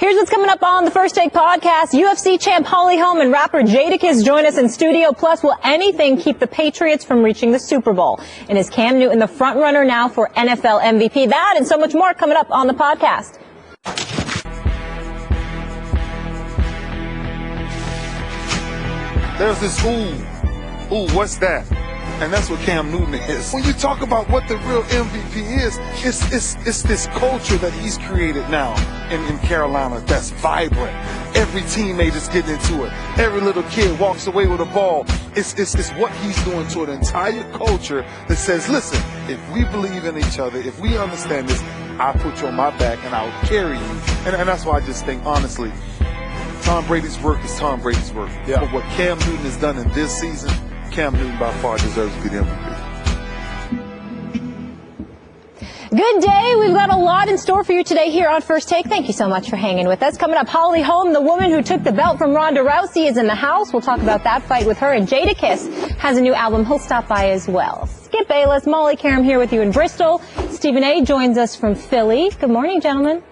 Here's what's coming up on the First Take podcast. UFC champ Holm and rapper Jadakiss join us in studio. Plus, will anything keep the Patriots from reaching the Super Bowl? And is Cam Newton the front runner now for NFL MVP? That and so much more coming up on the podcast. There's this ooh, what's that? And that's what Cam Newton is. When you talk about what the real MVP is, it's this culture that he's created now in Carolina that's vibrant. Every teammate is getting into it. Every little kid walks away with a ball. It's what he's doing to an entire culture that says, listen, if we believe in each other, if we understand this, I'll put you on my back and I'll carry you. And that's why I just think, honestly, Tom Brady's work is Tom Brady's work. Yeah. But what Cam Newton has done in this season, Cam Newton by far deserves to be the MVP. Good day. We've got a lot in store for you today here on First Take. Thank you so much for hanging with us. Coming up, Holm, the woman who took the belt from Ronda Rousey, is in the house. We'll talk about that fight with her. And Jadakiss has a new album. He'll stop by as well. Skip Bayless, Molly Karam here with you in Bristol. Stephen A. joins us from Philly. Good morning, gentlemen.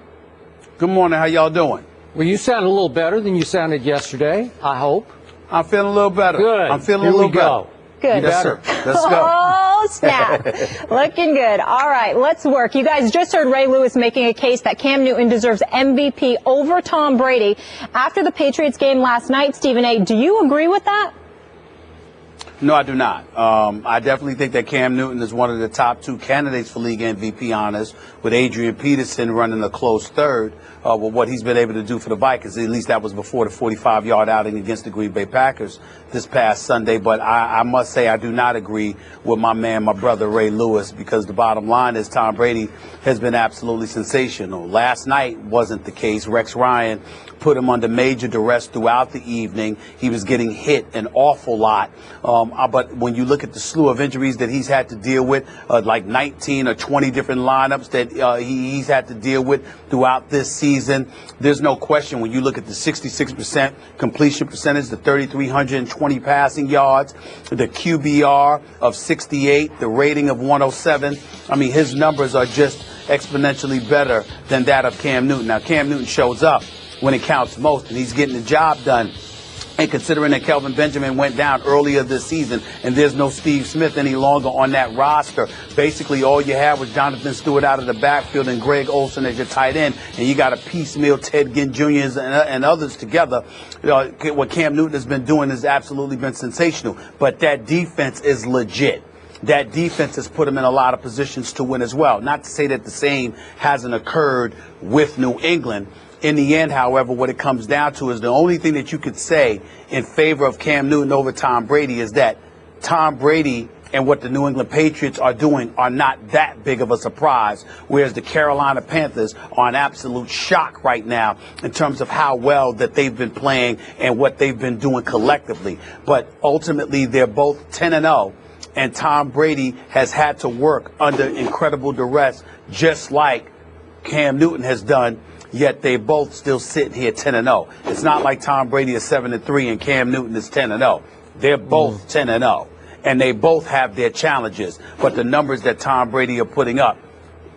Good morning. How y'all doing? Well, you sound a little better than you sounded yesterday, I hope. I'm feeling a little better. Good. I'm feeling a little better. Good. Yes, sir. Let's go. Oh, snap. Looking good. All right, let's work. You guys just heard Ray Lewis making a case that Cam Newton deserves MVP over Tom Brady after the Patriots game last night. Stephen A., do you agree with that? No, I do not. I definitely think that Cam Newton is one of the top two candidates for league MVP honors, with Adrian Peterson running a close third with what he's been able to do for the Vikings. At least that was before the 45-yard outing against the Green Bay Packers this past Sunday. But I must say I do not agree with my brother Ray Lewis, because the bottom line is Tom Brady has been absolutely sensational. Last night wasn't the case. Rex Ryan put him under major duress throughout the evening. He was getting hit an awful lot. But when you look at the slew of injuries that he's had to deal with, like 19 or 20 different lineups that he's had to deal with throughout this season, there's no question when you look at the 66% completion percentage, the 3,320 passing yards, the QBR of 68, the rating of 107. I mean, his numbers are just exponentially better than that of Cam Newton. Now, Cam Newton shows up when it counts most, and he's getting the job done. And considering that Kelvin Benjamin went down earlier this season and there's no Steve Smith any longer on that roster, basically all you had was Jonathan Stewart out of the backfield and Greg Olsen as your tight end, and you got a piecemeal Ted Ginn Jr. and others together. What Cam Newton has been doing has absolutely been sensational. But that defense is legit. That defense has put him in a lot of positions to win as well. Not to say that the same hasn't occurred with New England. In the end, however, what it comes down to is the only thing that you could say in favor of Cam Newton over Tom Brady is that Tom Brady and what the New England Patriots are doing are not that big of a surprise, whereas the Carolina Panthers are an absolute shock right now in terms of how well that they've been playing and what they've been doing collectively. But ultimately, they're both 10-0, and Tom Brady has had to work under incredible duress, just like Cam Newton has done. Yet they both still sitting here 10-0. It's not like Tom Brady is 7-3 and Cam Newton is 10-0. They're both 10-0, and they both have their challenges. But the numbers that Tom Brady are putting up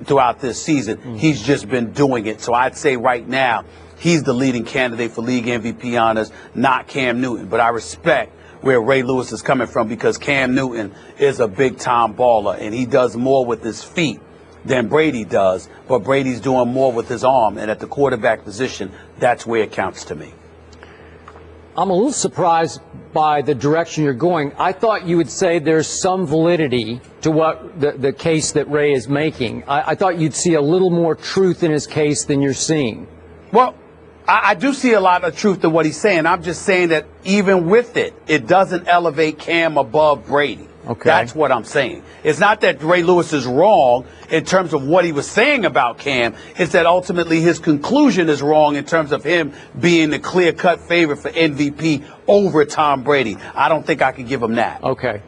throughout this season, he's just been doing it. So I'd say right now he's the leading candidate for league MVP honors, not Cam Newton. But I respect where Ray Lewis is coming from, because Cam Newton is a big-time baller, and he does more with his feet than Brady does, but Brady's doing more with his arm, and at the quarterback position, that's where it counts to me. I'm a little surprised by the direction you're going. I thought you would say there's some validity to what the case that Ray is making. I thought you'd see a little more truth in his case than you're seeing. Well, I do see a lot of truth to what he's saying. I'm just saying that even with it, it doesn't elevate Cam above Brady. Okay. That's what I'm saying. It's not that Ray Lewis is wrong in terms of what he was saying about Cam. It's that ultimately his conclusion is wrong in terms of him being the clear-cut favorite for MVP over Tom Brady. I don't think I could give him that. Okay.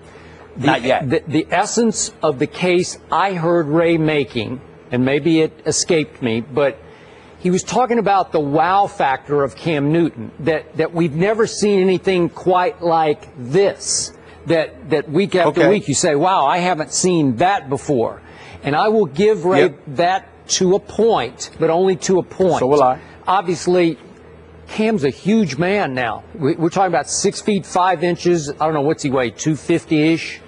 Not yet. The essence of the case I heard Ray making, and maybe it escaped me, but he was talking about the wow factor of Cam Newton, that we've never seen anything quite like this. That week after week you say, wow, I haven't seen that before. And I will give Ray that to a point, but only to a point. So will I. obviously, Cam's a huge man now. We're talking about 6 feet 5 inches. I don't know, what's he weigh, 250-ish?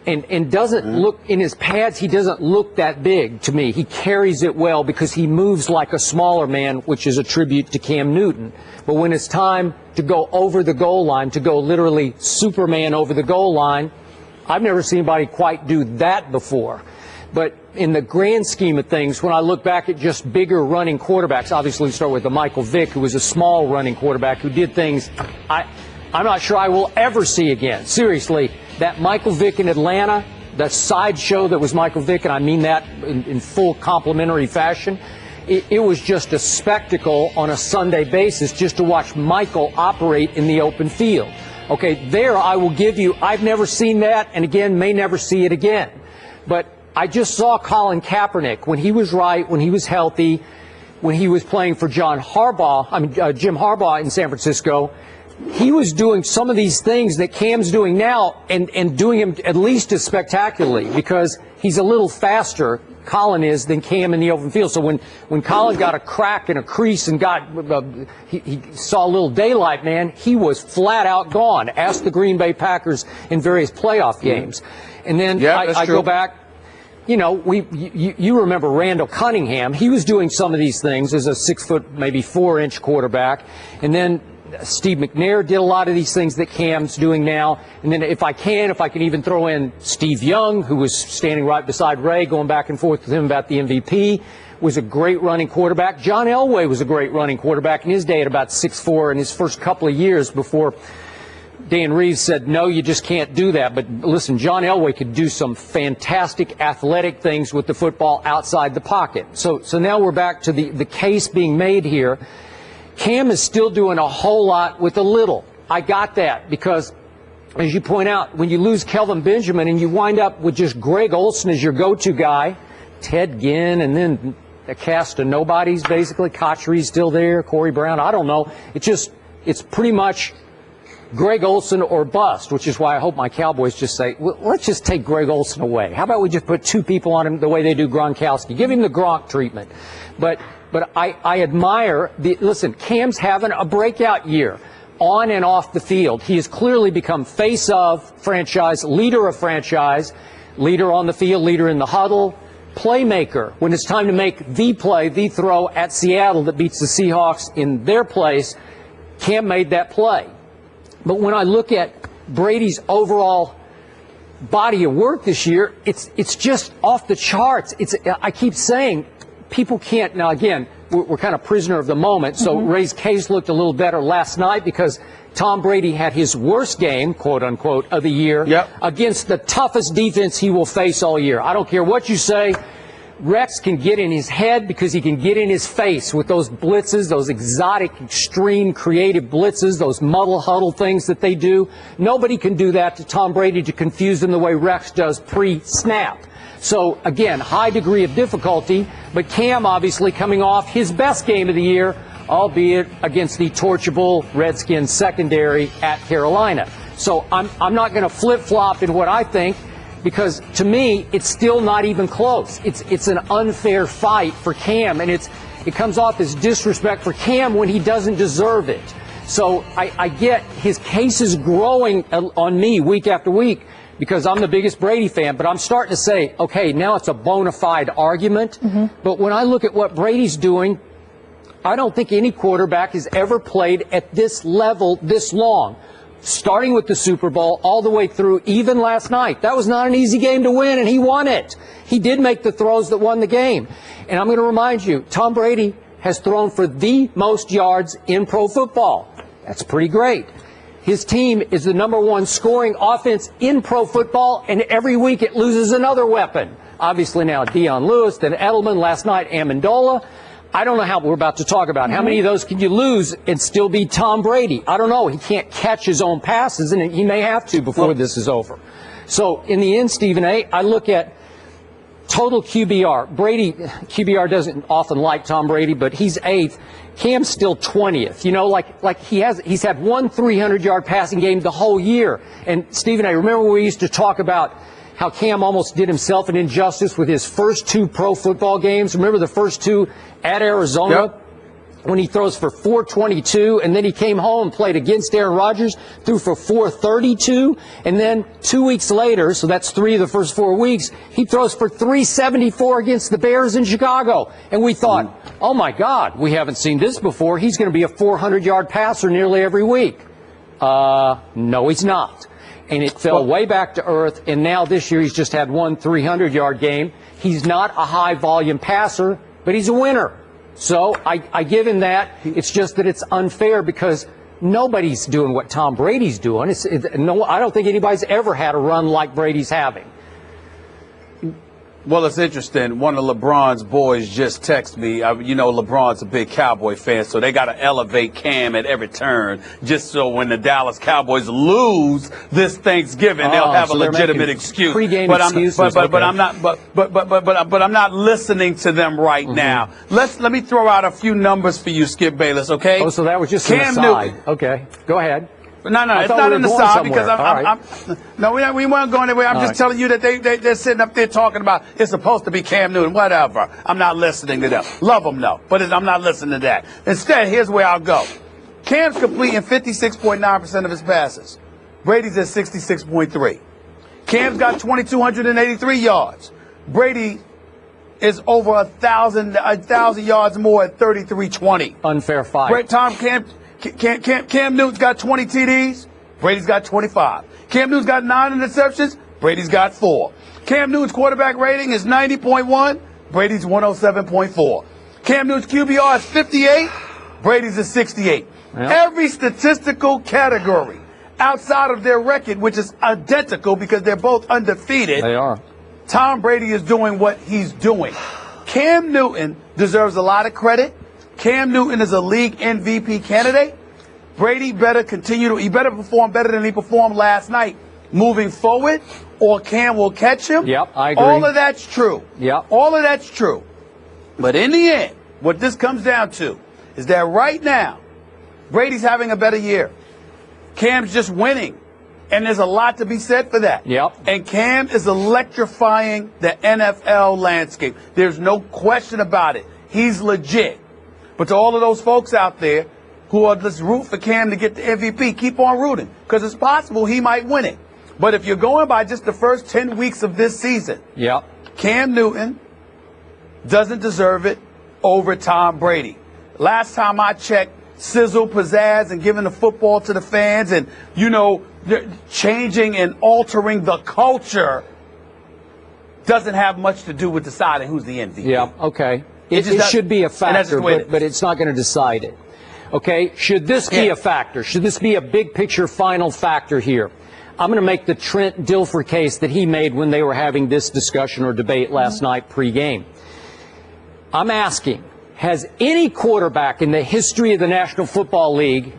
And doesn't look, in his pads, he doesn't look that big to me. He carries it well because he moves like a smaller man, which is a tribute to Cam Newton. But when it's time to go over the goal line, to go literally Superman over the goal line, I've never seen anybody quite do that before. But in the grand scheme of things, when I look back at just bigger running quarterbacks, obviously we start with the Michael Vick, who was a small running quarterback who did things I'm not sure I will ever see again. Seriously, that Michael Vick in Atlanta, the sideshow that was Michael Vick, and I mean that in full complimentary fashion, it was just a spectacle on a Sunday basis just to watch Michael operate in the open field. Okay, there I will give you, I've never seen that, and again, may never see it again. But I just saw Colin Kaepernick when he was right, when he was healthy, when he was playing for Jim Harbaugh in San Francisco. He was doing some of these things that Cam's doing now and doing them at least as spectacularly because he's a little faster, Colin is, than Cam in the open field. So when Colin got a crack and a crease and he saw a little daylight, man, he was flat out gone. Ask the Green Bay Packers in various playoff games. And then I go back. You know, you remember Randall Cunningham. He was doing some of these things as a 6 foot, maybe 4 inch quarterback. And then Steve McNair did a lot of these things that Cam's doing now. And then if I can even throw in Steve Young, who was standing right beside Ray, going back and forth with him about the MVP, was a great running quarterback. John Elway was a great running quarterback in his day at about 6'4" in his first couple of years before Dan Reeves said, no, you just can't do that. But listen, John Elway could do some fantastic athletic things with the football outside the pocket. So now we're back to the case being made here. Cam is still doing a whole lot with a little. I got that because, as you point out, when you lose Kelvin Benjamin and you wind up with just Greg Olsen as your go-to guy, Ted Ginn, and then a cast of nobodies, basically. Kochery's still there, Corey Brown, I don't know. It's pretty much Greg Olsen or bust, which is why I hope my Cowboys just say, well, let's just take Greg Olsen away. How about we just put 2 people on him the way they do Gronkowski? Give him the Gronk treatment. But I admire listen, Cam's having a breakout year on and off the field. He has clearly become face of franchise, leader of franchise, leader on the field, leader in the huddle, playmaker. When it's time to make the play, the throw at Seattle that beats the Seahawks in their place, Cam made that play. But when I look at Brady's overall body of work this year, it's just off the charts. I keep saying people can't. Now, again, we're kind of prisoner of the moment. So Ray's case looked a little better last night because Tom Brady had his worst game, quote unquote, of the year against the toughest defense he will face all year. I don't care what you say. Rex can get in his head because he can get in his face with those blitzes, those exotic, extreme, creative blitzes, those muddle huddle things that they do. Nobody can do that to Tom Brady to confuse him the way Rex does pre-snap. So, again, high degree of difficulty, but Cam obviously coming off his best game of the year, albeit against the torchable Redskins secondary at Carolina. So I'm not going to flip-flop in what I think, because to me, it's still not even close. It's an unfair fight for Cam, and it comes off as disrespect for Cam when he doesn't deserve it. So I get his case is growing on me week after week because I'm the biggest Brady fan, but I'm starting to say, okay, now it's a bona fide argument. But when I look at what Brady's doing, I don't think any quarterback has ever played at this level this long. Starting with the Super Bowl all the way through, even last night. That was not an easy game to win, and he won it. He did make the throws that won the game. And I'm going to remind you, Tom Brady has thrown for the most yards in pro football. That's pretty great. His team is the #1 scoring offense in pro football, and every week it loses another weapon. Obviously now Deion Lewis, then Edelman, last night Amendola. I don't know how we're about to talk about. How many of those can you lose and still be Tom Brady? I don't know. He can't catch his own passes, and he may have to before this is over. So in the end, Stephen A., I look at total QBR. Brady, QBR doesn't often like Tom Brady, but he's 8th. Cam's still 20th. You know, like he's had one 300-yard passing game the whole year. And Stephen A., remember we used to talk about how Cam almost did himself an injustice with his first 2 pro football games? Remember the first 2 at Arizona? when he throws for 422, and then he came home and played against Aaron Rodgers, threw for 432, and then 2 weeks later, so that's 3 of the first 4 weeks, he throws for 374 against the Bears in Chicago. And we thought, oh my God, we haven't seen this before. He's going to be a 400-yard passer nearly every week. No, he's not. And it fell way back to earth, and now this year he's just had one 300-yard game. He's not a high-volume passer, but he's a winner. So I give him that. It's just that it's unfair because nobody's doing what Tom Brady's doing. I don't think anybody's ever had a run like Brady's having. Well, it's interesting. One of LeBron's boys just texted me. You know, LeBron's a big Cowboy fan, so they got to elevate Cam at every turn, just so when the Dallas Cowboys lose this Thanksgiving, they'll have a legitimate excuse. Pre-game excuses. But I'm not listening to them right now. Let me throw out a few numbers for you, Skip Bayless. Okay? Oh, so that was just an aside. Okay, go ahead. No, it's not in the side because we weren't going anywhere. I'm just telling you that they're sitting up there talking about it's supposed to be Cam Newton, whatever. I'm not listening to them. Love them, though, but I'm not listening to that. Instead, here's where I'll go. Cam's completing 56.9% of his passes. Brady's at 66.3. Cam's got 2,283 yards. Brady is over 1,000 yards more at 3,320. Unfair fight. Cam Newton's got 20 TDs. Brady's got 25. Cam Newton's got 9 interceptions. Brady's got 4. Cam Newton's quarterback rating is 90.1. Brady's 107.4. Cam Newton's QBR is 58. Brady's is 68. Yep. Every statistical category outside of their record, which is identical because they're both undefeated. They are. Tom Brady is doing what he's doing. Cam Newton deserves a lot of credit. Cam Newton is a league MVP candidate. Brady better he better perform better than he performed last night moving forward, or Cam will catch him. Yep, I agree. All of that's true. Yep. All of that's true. But in the end, what this comes down to is that right now, Brady's having a better year. Cam's just winning. And there's a lot to be said for that. Yep. And Cam is electrifying the NFL landscape. There's no question about it. He's legit. But to all of those folks out there who are just root for Cam to get the MVP, keep on rooting because it's possible he might win it. But if you're going by just the first 10 weeks of this season, Cam Newton doesn't deserve it over Tom Brady. Last time I checked, sizzle, pizzazz, and giving the football to the fans and, changing and altering the culture doesn't have much to do with deciding who's the MVP. Yeah, okay. It should be a factor, but it's not going to decide it. Okay, should this be a factor? Should this be a big picture final factor here? I'm going to make the Trent Dilfer case that he made when they were having this discussion or debate last night pre-game. I'm asking, has any quarterback in the history of the National Football League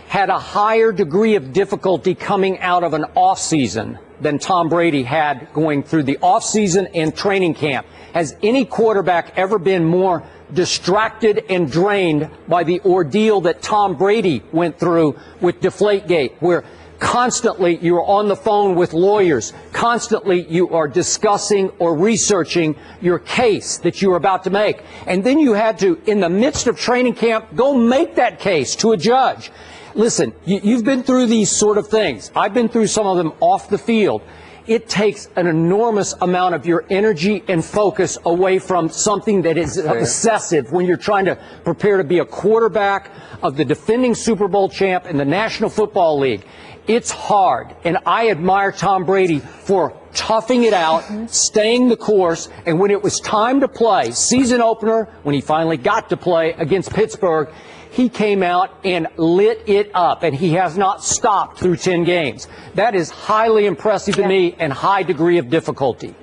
had a higher degree of difficulty coming out of an offseason than Tom Brady had going through the offseason and training camp? Has any quarterback ever been more distracted and drained by the ordeal that Tom Brady went through with Deflategate, where constantly you are on the phone with lawyers, constantly you are discussing or researching your case that you are about to make, and then you had to, in the midst of training camp, go make that case to a judge? Listen, you've been through these sort of things. I've been through some of them off the field. It takes an enormous amount of your energy and focus away from something that is obsessive when you're trying to prepare to be a quarterback of the defending Super Bowl champ in the National Football League. It's hard, and I admire Tom Brady for toughing it out, staying the course, and when it was time to play, season opener, when he finally got to play against Pittsburgh, he came out and lit it up, and he has not stopped through 10 games. That is highly impressive to me and high degree of difficulty.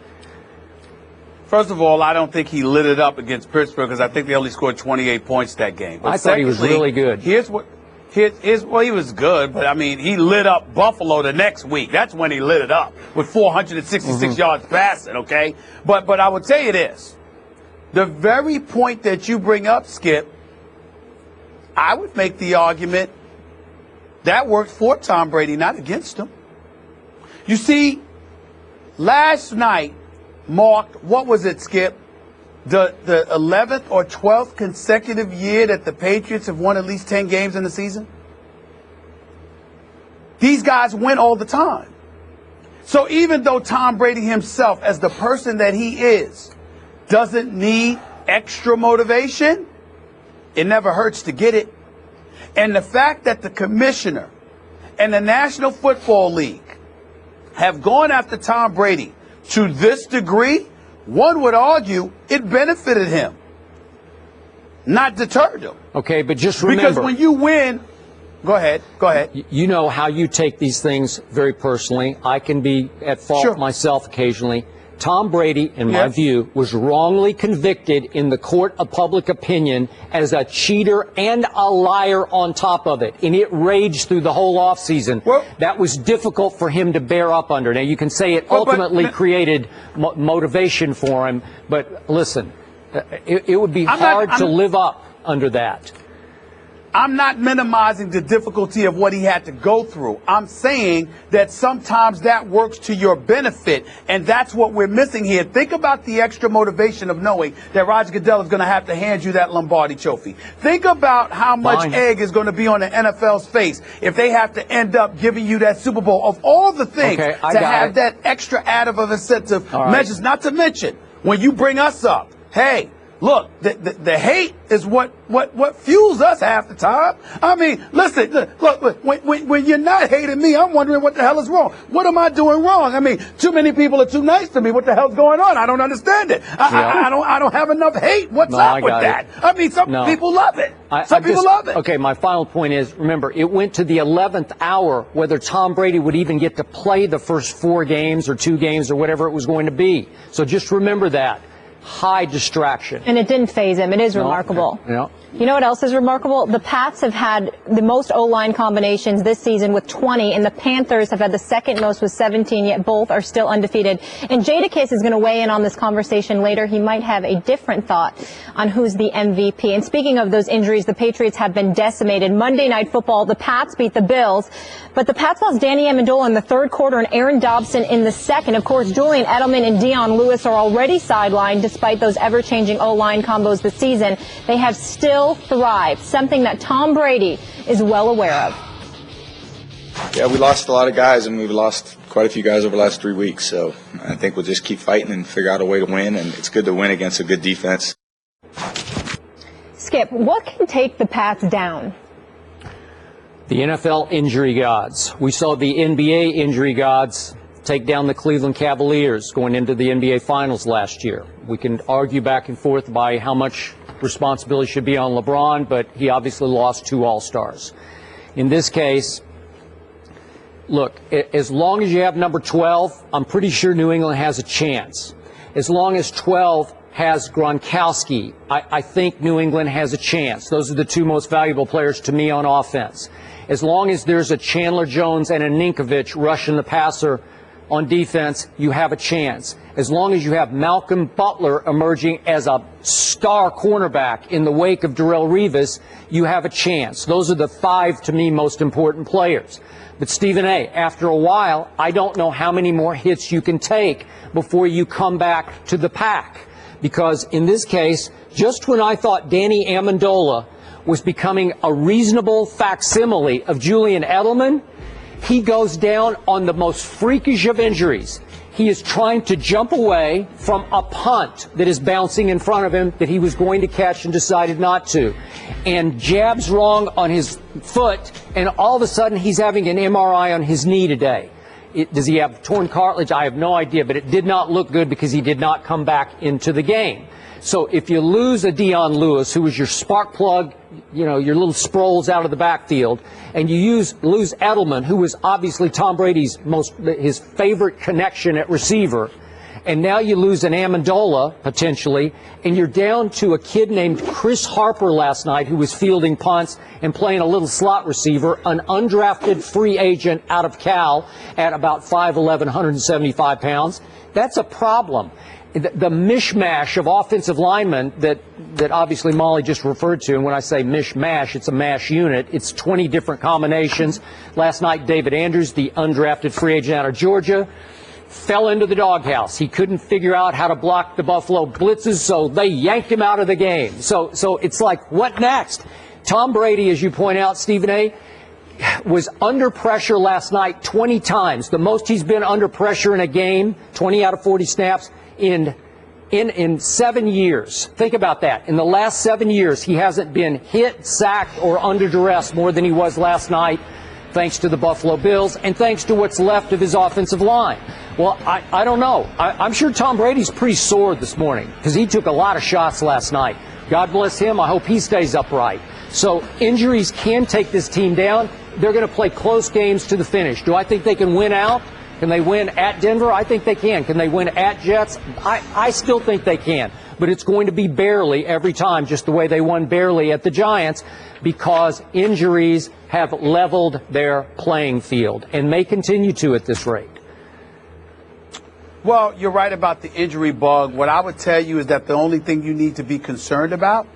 First of all, I don't think he lit it up against Pittsburgh because I think they only scored 28 points that game. But I thought he was really good. Well, he was good, but I mean, he lit up Buffalo the next week. That's when he lit it up with 466 yards passing, okay? But I would tell you this. The very point that you bring up, Skip, I would make the argument that worked for Tom Brady, not against him. You see, last night marked, what was it, Skip? the 11th or 12th consecutive year that the Patriots have won at least 10 games in the season? These guys win all the time. So even though Tom Brady himself, as the person that he is, doesn't need extra motivation, it never hurts to get it. And the fact that the commissioner and the National Football League have gone after Tom Brady to this degree, one would argue it benefited him, not deterred him. Okay, but just remember. Because when you win, go ahead. You know how you take these things very personally. I can be at fault myself occasionally. Tom Brady, in my view, was wrongly convicted in the court of public opinion as a cheater and a liar on top of it. And it raged through the whole offseason. That was difficult for him to bear up under. Now, you can say it ultimately created motivation for him. But listen, it would be hard to live up under that. I'm not minimizing the difficulty of what he had to go through. I'm saying that sometimes that works to your benefit, and that's what we're missing here. Think about the extra motivation of knowing that Roger Goodell is going to have to hand you that Lombardi trophy. Think about how much egg is going to be on the NFL's face if they have to end up giving you that Super Bowl. Of all the things to have that extra added of incentive measures, not to mention when you bring us up, hey, look, the hate is what fuels us half the time. I mean, listen, look, when you're not hating me, I'm wondering what the hell is wrong. What am I doing wrong? I mean, too many people are too nice to me. What the hell's going on? I don't understand it. I don't have enough hate. What's up with that? I mean, some people love it. Some people love it. Okay, my final point is, remember, it went to the 11th hour whether Tom Brady would even get to play the first 4 games or 2 games or whatever it was going to be. So just remember that. High distraction. And it didn't faze him. It is remarkable. You know what else is remarkable? The Pats have had the most O-line combinations this season with 20, and the Panthers have had the second most with 17, yet both are still undefeated. And Jadakiss is going to weigh in on this conversation later. He might have a different thought on who's the MVP. And speaking of those injuries, the Patriots have been decimated. Monday Night Football, the Pats beat the Bills, but the Pats lost Danny Amendola in the third quarter and Aaron Dobson in the second. Of course, Julian Edelman and Dion Lewis are already sidelined despite those ever-changing O-line combos this season. They have still thrived, something that Tom Brady is well aware of. Yeah, we lost a lot of guys, and we've lost quite a few guys over the last 3 weeks. So I think we'll just keep fighting and figure out a way to win, and it's good to win against a good defense. Skip, what can take the Pats down? The NFL injury gods. We saw the NBA injury gods take down the Cleveland Cavaliers going into the NBA Finals last year. We can argue back and forth by how much responsibility should be on LeBron, but he obviously lost 2 All-Stars. In this case, look, as long as you have number 12, I'm pretty sure New England has a chance. As long as 12 has Gronkowski, I think New England has a chance. Those are the 2 most valuable players to me on offense. As long as there's a Chandler Jones and a Ninkovich rushing the passer on defense, you have a chance. As long as you have Malcolm Butler emerging as a star cornerback in the wake of Darrelle Revis, you have a chance. Those are the 5, to me, most important players. But Stephen A., after a while, I don't know how many more hits you can take before you come back to the pack. Because in this case, just when I thought Danny Amendola was becoming a reasonable facsimile of Julian Edelman, he goes down on the most freakish of injuries. He is trying to jump away from a punt that is bouncing in front of him that he was going to catch and decided not to. And jabs wrong on his foot, and all of a sudden he's having an MRI on his knee today. Does he have torn cartilage? I have no idea, but it did not look good because he did not come back into the game. So if you lose a Dion Lewis, who was your spark plug, you know, your little Sproles out of the backfield, and you lose Edelman, who was obviously Tom Brady's his favorite connection at receiver, and now you lose an Amendola, potentially, and you're down to a kid named Chris Harper last night who was fielding punts and playing a little slot receiver, an undrafted free agent out of Cal at about 5'11", 175 pounds. That's a problem. The mishmash of offensive linemen that obviously Molly just referred to, and when I say mishmash, it's a mash unit. It's 20 different combinations. Last night, David Andrews, the undrafted free agent out of Georgia, fell into the doghouse. He couldn't figure out how to block the Buffalo blitzes, so they yanked him out of the game. So it's like, what next? Tom Brady, as you point out, Stephen A., was under pressure last night 20 times. The most he's been under pressure in a game, 20 out of 40 snaps, in 7 years. Think about that. In the last 7 years, he hasn't been hit, sacked, or under duress more than he was last night, thanks to the Buffalo Bills and thanks to what's left of his offensive line. Well, I don't know. I'm sure Tom Brady's pretty sore this morning because he took a lot of shots last night. God bless him. I hope he stays upright. So injuries can take this team down. They're going to play close games to the finish. Do I think they can win out? Can they win at Denver? I think they can. Can they win at Jets? I still think they can. But it's going to be barely every time, just the way they won barely at the Giants, because injuries have leveled their playing field and may continue to at this rate. Well, you're right about the injury bug. What I would tell you is that the only thing you need to be concerned about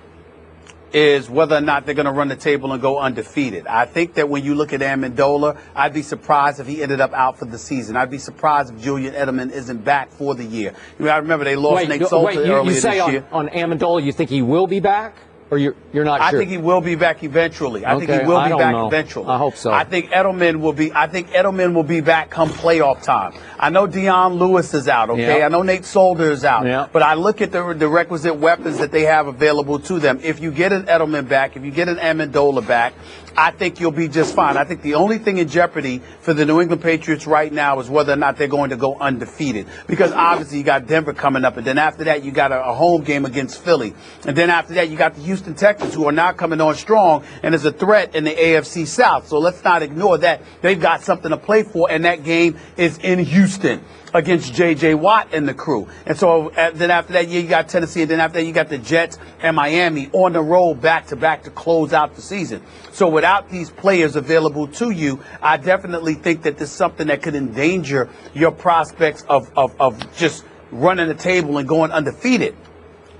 is whether or not they're going to run the table and go undefeated. I think that when you look at Amendola, I'd be surprised if he ended up out for the season. I'd be surprised if Julian Edelman isn't back for the year. I remember they lost Nate Solder earlier this year. On Amendola, you think he will be back? Or you're not sure? I think he will be back eventually. I think he will be back eventually. I hope so. I think Edelman will be back come playoff time. I know Deion Lewis is out, okay? Yeah. I know Nate Solder is out. Yeah. But I look at the requisite weapons that they have available to them. If you get an Edelman back, if you get an Amendola back, I think you'll be just fine. I think the only thing in jeopardy for the New England Patriots right now is whether or not they're going to go undefeated. Because obviously you got Denver coming up, and then after that you got a home game against Philly. And then after that you got the Houston Texans, who are now coming on strong and is a threat in the AFC South. So let's not ignore that. They've got something to play for, and that game is in Houston against J.J. Watt and the crew. And so then after that, you got Tennessee, and then after that, you got the Jets and Miami on the road back-to-back to close out the season. So without these players available to you, I definitely think that this is something that could endanger your prospects of just running the table and going undefeated.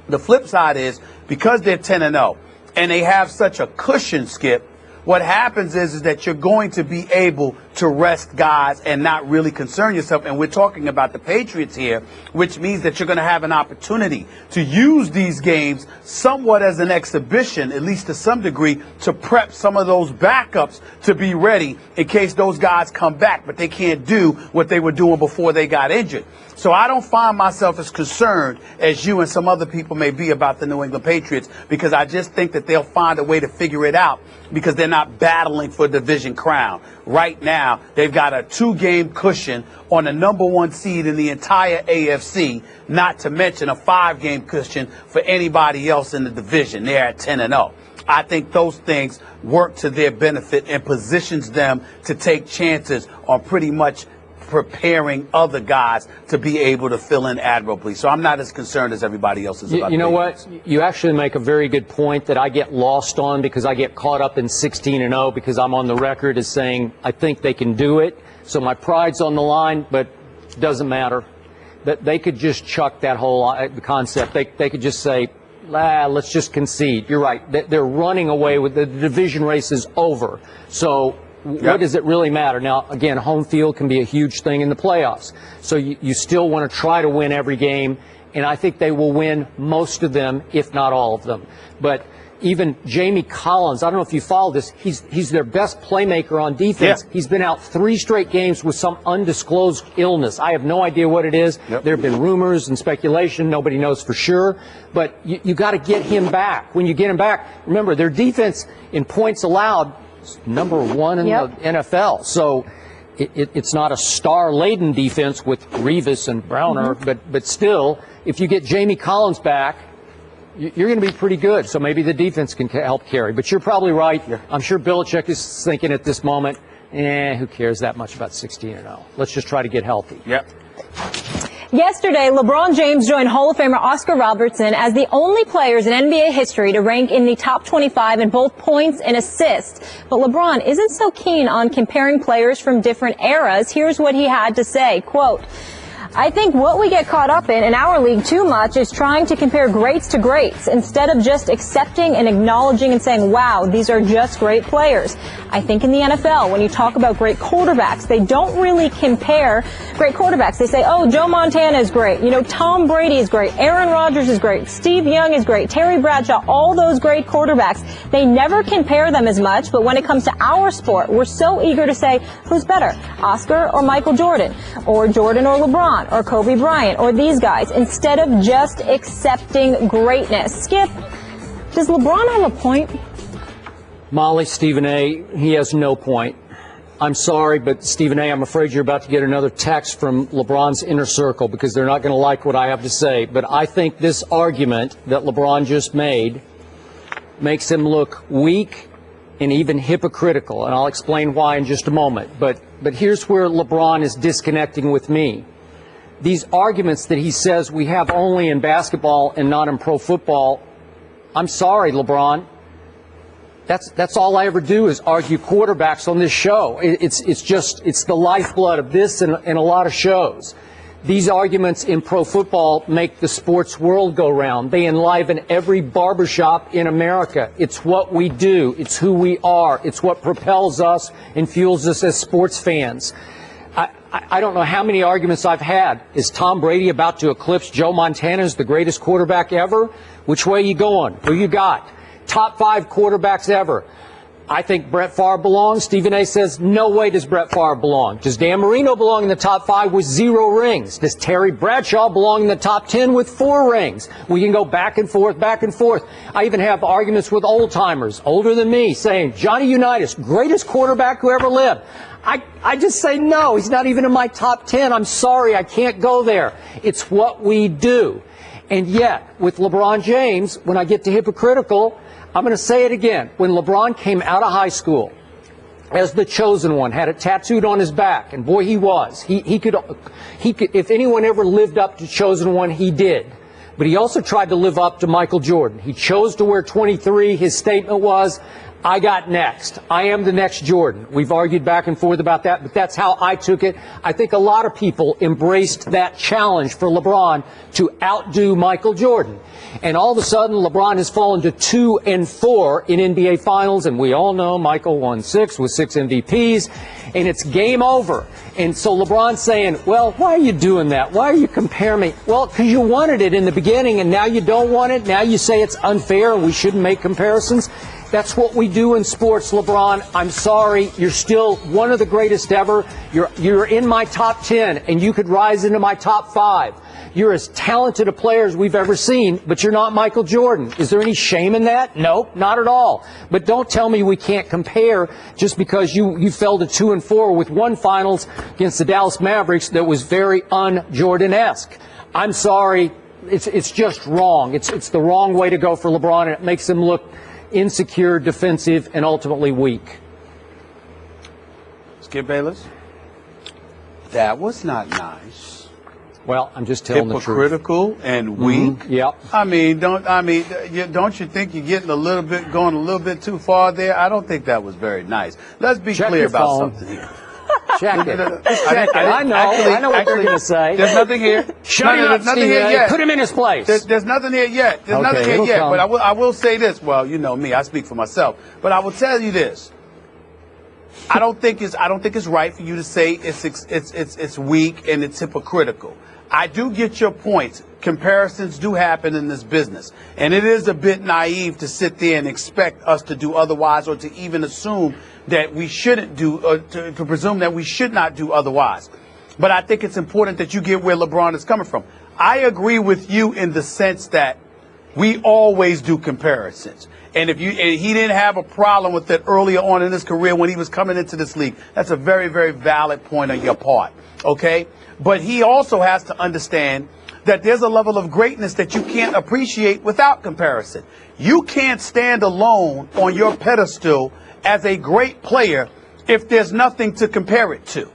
The flip side is, because they're 10-0 and they have such a cushion, Skip, what happens is that you're going to be able to rest guys and not really concern yourself. And we're talking about the Patriots here, which means that you're going to have an opportunity to use these games somewhat as an exhibition, at least to some degree, to prep some of those backups to be ready in case those guys come back, but they can't do what they were doing before they got injured. So I don't find myself as concerned as you and some other people may be about the New England Patriots, because I just think that they'll find a way to figure it out, because they're not battling for a division crown. Right now, they've got a 2-game cushion on the #1 seed in the entire AFC, not to mention a 5-game cushion for anybody else in the division. They're at 10-0. I think those things work to their benefit and positions them to take chances on pretty much preparing other guys to be able to fill in admirably. So I'm not as concerned as everybody else is about. You know what? You actually make a very good point that I get lost on, because I get caught up in 16-0 because I'm on the record as saying I think they can do it. So my pride's on the line, but it doesn't matter. That they could just chuck that whole concept. They could just say, let's just concede. You're right. They're running away with the division race is over. So what does it really matter? Now, again, home field can be a huge thing in the playoffs. So you still want to try to win every game, and I think they will win most of them, if not all of them. But even Jamie Collins, I don't know if you follow this, he's their best playmaker on defense. Yeah. He's been out 3 straight games with some undisclosed illness. I have no idea what it is. Yep. There have been rumors and speculation. Nobody knows for sure. But you got to get him back. When you get him back, remember, their defense in points allowed #1 in the NFL. So it's not a star-laden defense with Revis and Browner, but still, if you get Jamie Collins back, you're going to be pretty good. So maybe the defense can help carry. But you're probably right. Yeah. I'm sure Belichick is thinking at this moment, who cares that much about 16-0? Let's just try to get healthy. Yep. Yesterday, LeBron James joined Hall of Famer Oscar Robertson as the only players in NBA history to rank in the top 25 in both points and assists. But LeBron isn't so keen on comparing players from different eras. Here's what he had to say, quote, I think what we get caught up in our league too much is trying to compare greats to greats instead of just accepting and acknowledging and saying, wow, these are just great players. I think in the NFL, when you talk about great quarterbacks, they don't really compare great quarterbacks. They say, oh, Joe Montana is great. You know, Tom Brady is great. Aaron Rodgers is great. Steve Young is great. Terry Bradshaw, all those great quarterbacks. They never compare them as much, but when it comes to our sport, we're so eager to say, who's better, Oscar or Michael Jordan, or Jordan or LeBron, or Kobe Bryant, or these guys, instead of just accepting greatness. Skip, does LeBron have a point? Molly, Stephen A., he has no point. I'm sorry, but Stephen A., I'm afraid you're about to get another text from LeBron's inner circle because they're not going to like what I have to say. But I think this argument that LeBron just made makes him look weak and even hypocritical, and I'll explain why in just a moment. But here's where LeBron is disconnecting with me. These arguments that he says we have only in basketball and not in pro football, I'm sorry, LeBron. That's all I ever do is argue quarterbacks on this show. It's the lifeblood of this and a lot of shows. These arguments in pro football make the sports world go round. They enliven every barbershop in America. It's what we do. It's who we are. It's what propels us and fuels us as sports fans. I don't know how many arguments I've had. Is Tom Brady about to eclipse Joe Montana as the greatest quarterback ever? Which way you going? Who you got? Top 5 quarterbacks ever. I think Brett Favre belongs. Stephen A. says, no way does Brett Favre belong. Does Dan Marino belong in the top 5 with 0 rings? Does Terry Bradshaw belong in the top 10 with 4 rings? We can go back and forth, back and forth. I even have arguments with old-timers, older than me, saying, Johnny Unitas, greatest quarterback who ever lived. I just say, no, he's not even in my top 10. I'm sorry, I can't go there. It's what we do. And yet, with LeBron James, when I get to hypocritical, I'm going to say it again. When LeBron came out of high school as the chosen one, had it tattooed on his back, and boy, he was. He could, if anyone ever lived up to chosen one, he did. But he also tried to live up to Michael Jordan. He chose to wear 23. His statement was, I got next. I am the next Jordan. We've argued back and forth about that, but that's how I took it. I think a lot of people embraced that challenge for LeBron to outdo Michael Jordan. And all of a sudden, LeBron has fallen to 2 and 4 in NBA Finals, and we all know Michael won 6 with 6 MVPs, and it's game over. And so LeBron's saying, well, why are you doing that? Why are you comparing me? Well, because you wanted it in the beginning, and now you don't want it. Now you say it's unfair and we shouldn't make comparisons. That's what we do in sports, LeBron. I'm sorry. You're still one of the greatest ever. You're in my top 10, and you could rise into my top 5. You're as talented a player as we've ever seen, but you're not Michael Jordan. Is there any shame in that? Nope, not at all. But don't tell me we can't compare just because you fell to 2 and 4 with one finals against the Dallas Mavericks that was very un-Jordan-esque. I'm sorry. It's just wrong. It's the wrong way to go for LeBron, and it makes him look insecure, defensive, and ultimately weak. Skip Bayless? That was not nice. Well, I'm just telling the truth. Hypocritical and weak. Yep. Don't you think you're getting going a little bit too far there? I don't think that was very nice. Let's be clear about something here. Check it. I know what they're going to say. There's nothing here. Shut him up, nothing here yet. Put him in his place. There's nothing here yet. There's nothing here yet. But I will say this. Well, you know me. I speak for myself. But I will tell you this. I don't think it's right for you to say it's weak and it's hypocritical. I do get your point. Comparisons do happen in this business. And it is a bit naive to sit there and expect us to do otherwise, or to even assume that we shouldn't do, or to presume that we should not do otherwise. But I think it's important that you get where LeBron is coming from. I agree with you in the sense that we always do comparisons. And and he didn't have a problem with it earlier on in his career when he was coming into this league. That's a very, very valid point on your part. Okay? But he also has to understand that there's a level of greatness that you can't appreciate without comparison. You can't stand alone on your pedestal as a great player if there's nothing to compare it to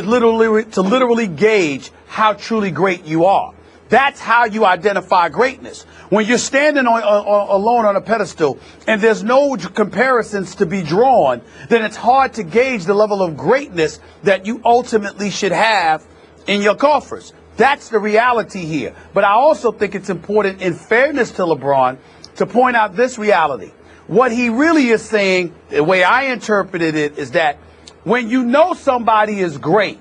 literally gauge how truly great you are. That's how you identify greatness. When you're standing alone on a pedestal and there's no comparisons to be drawn, then it's hard to gauge the level of greatness that you ultimately should have in your coffers. That's the reality here. But I also think it's important, in fairness to LeBron, to point out this reality. What he really is saying, the way I interpreted it, is that when you know somebody is great,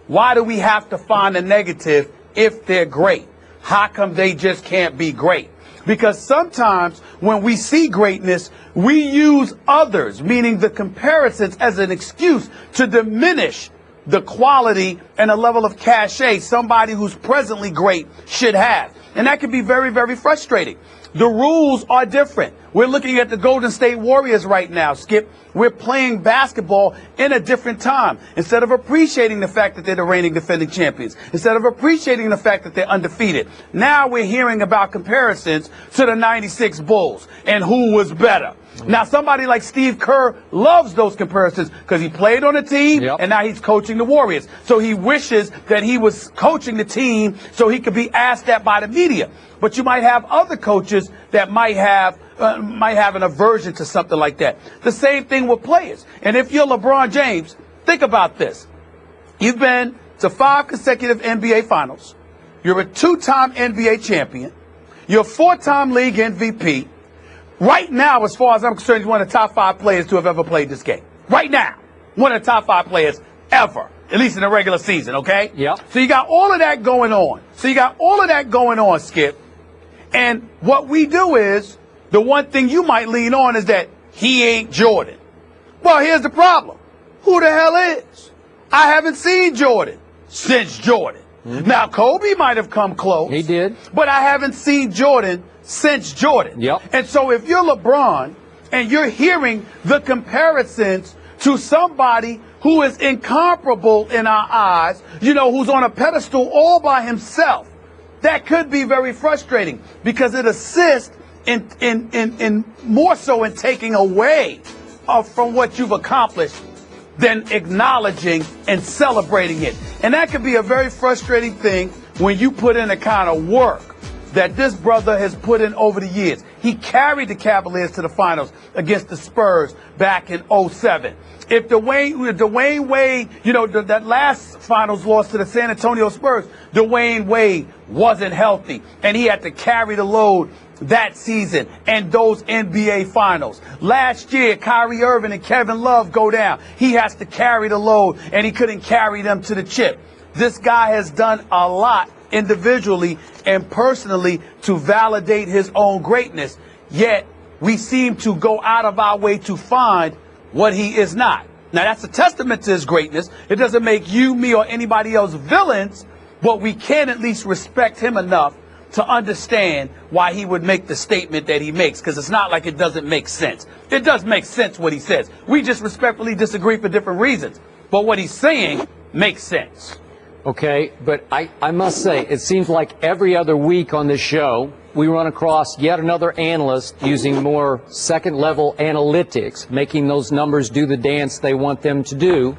why do we have to find a negative if they're great? How come they just can't be great? Because sometimes when we see greatness, we use others, meaning the comparisons, as an excuse to diminish the quality and the level of cachet somebody who's presently great should have. And that can be very, very frustrating. The rules are different. We're looking at the Golden State Warriors right now, Skip. We're playing basketball in a different time. Instead of appreciating the fact that they're the reigning defending champions, instead of appreciating the fact that they're undefeated, now we're hearing about comparisons to the 96 Bulls and who was better. Now, somebody like Steve Kerr loves those comparisons because he played on a team and now he's coaching the Warriors. So he wishes that he was coaching the team so he could be asked that by the media. But you might have other coaches that might have an aversion to something like that. The same thing with players. And if you're LeBron James, think about this. You've been to 5 consecutive NBA Finals. You're a 2-time NBA champion. You're a 4-time league MVP. Right now, as far as I'm concerned, you're one of the top 5 players to have ever played this game. Right now, one of the top 5 players ever, at least in the regular season, okay? Yeah. So you got all of that going on. Skip. And what we do is, the one thing you might lean on is that he ain't Jordan. Well, here's the problem. Who the hell is? I haven't seen Jordan since Jordan. Now, Kobe might have come close. He did. But I haven't seen Jordan since Jordan. Yep. And so if you're LeBron and you're hearing the comparisons to somebody who is incomparable in our eyes, you know, who's on a pedestal all by himself, that could be very frustrating because it assists in more so in taking away from what you've accomplished than acknowledging and celebrating it. And that could be a very frustrating thing when you put in the kind of work that this brother has put in over the years. He carried the Cavaliers to the finals against the Spurs back in 07. If Dwayne Wade, you know, that last finals loss to the San Antonio Spurs, Dwayne Wade wasn't healthy, and he had to carry the load that season and those NBA finals. Last year, Kyrie Irving and Kevin Love go down. He has to carry the load, and he couldn't carry them to the chip. This guy has done a lot individually and personally to validate his own greatness, yet we seem to go out of our way to find what he is not. Now, that's a testament to his greatness. It doesn't make you, me, or anybody else villains, but we can at least respect him enough to understand why he would make the statement that he makes, because it's not like it doesn't make sense. It does make sense what he says. We just respectfully disagree for different reasons, but what he's saying makes sense. Okay, but I must say, it seems like every other week on this show, we run across yet another analyst using more second-level analytics, making those numbers do the dance they want them to do,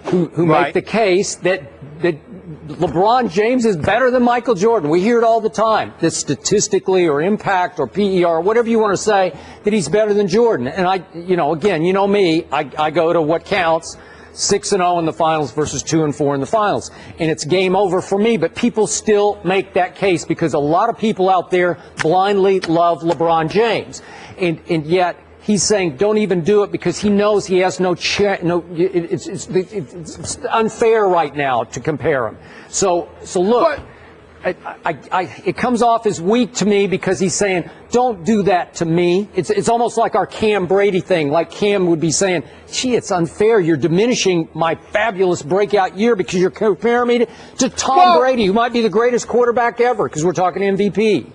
who make the case that LeBron James is better than Michael Jordan. We hear it all the time, that statistically or impact or PER, whatever you want to say, that he's better than Jordan. And again, you know me, I go to what counts. 6-0 in the finals versus 2-4 in the finals. And it's game over for me, but people still make that case because a lot of people out there blindly love LeBron James. And yet he's saying don't even do it because he knows he has no chance. It's unfair right now to compare him. So look. It comes off as weak to me because he's saying, don't do that to me. It's almost like our Cam Brady thing, like Cam would be saying, gee, it's unfair. You're diminishing my fabulous breakout year because you're comparing me to Tom Brady, who might be the greatest quarterback ever because we're talking MVP.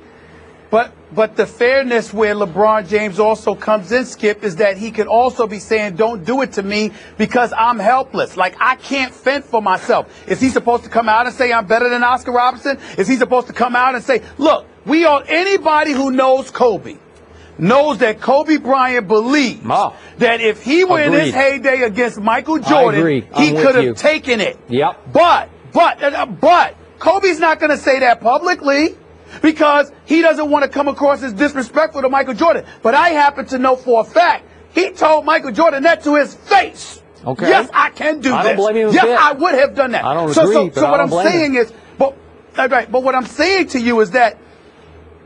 But the fairness where LeBron James also comes in, Skip, is that he could also be saying, don't do it to me because I'm helpless. Like, I can't fend for myself. Is he supposed to come out and say I'm better than Oscar Robertson? Is he supposed to come out and say, look, anybody who knows Kobe knows that Kobe Bryant believes that if he were in his heyday against Michael Jordan, he could have taken it. Yep. But Kobe's not going to say that publicly, because he doesn't want to come across as disrespectful to Michael Jordan. But I happen to know for a fact he told Michael Jordan that to his face. Okay. Yes, I can do this. I don't blame him a yes, bit. I would have done that. I don't agree, so what I'm saying is, Right. But what I'm saying to you is that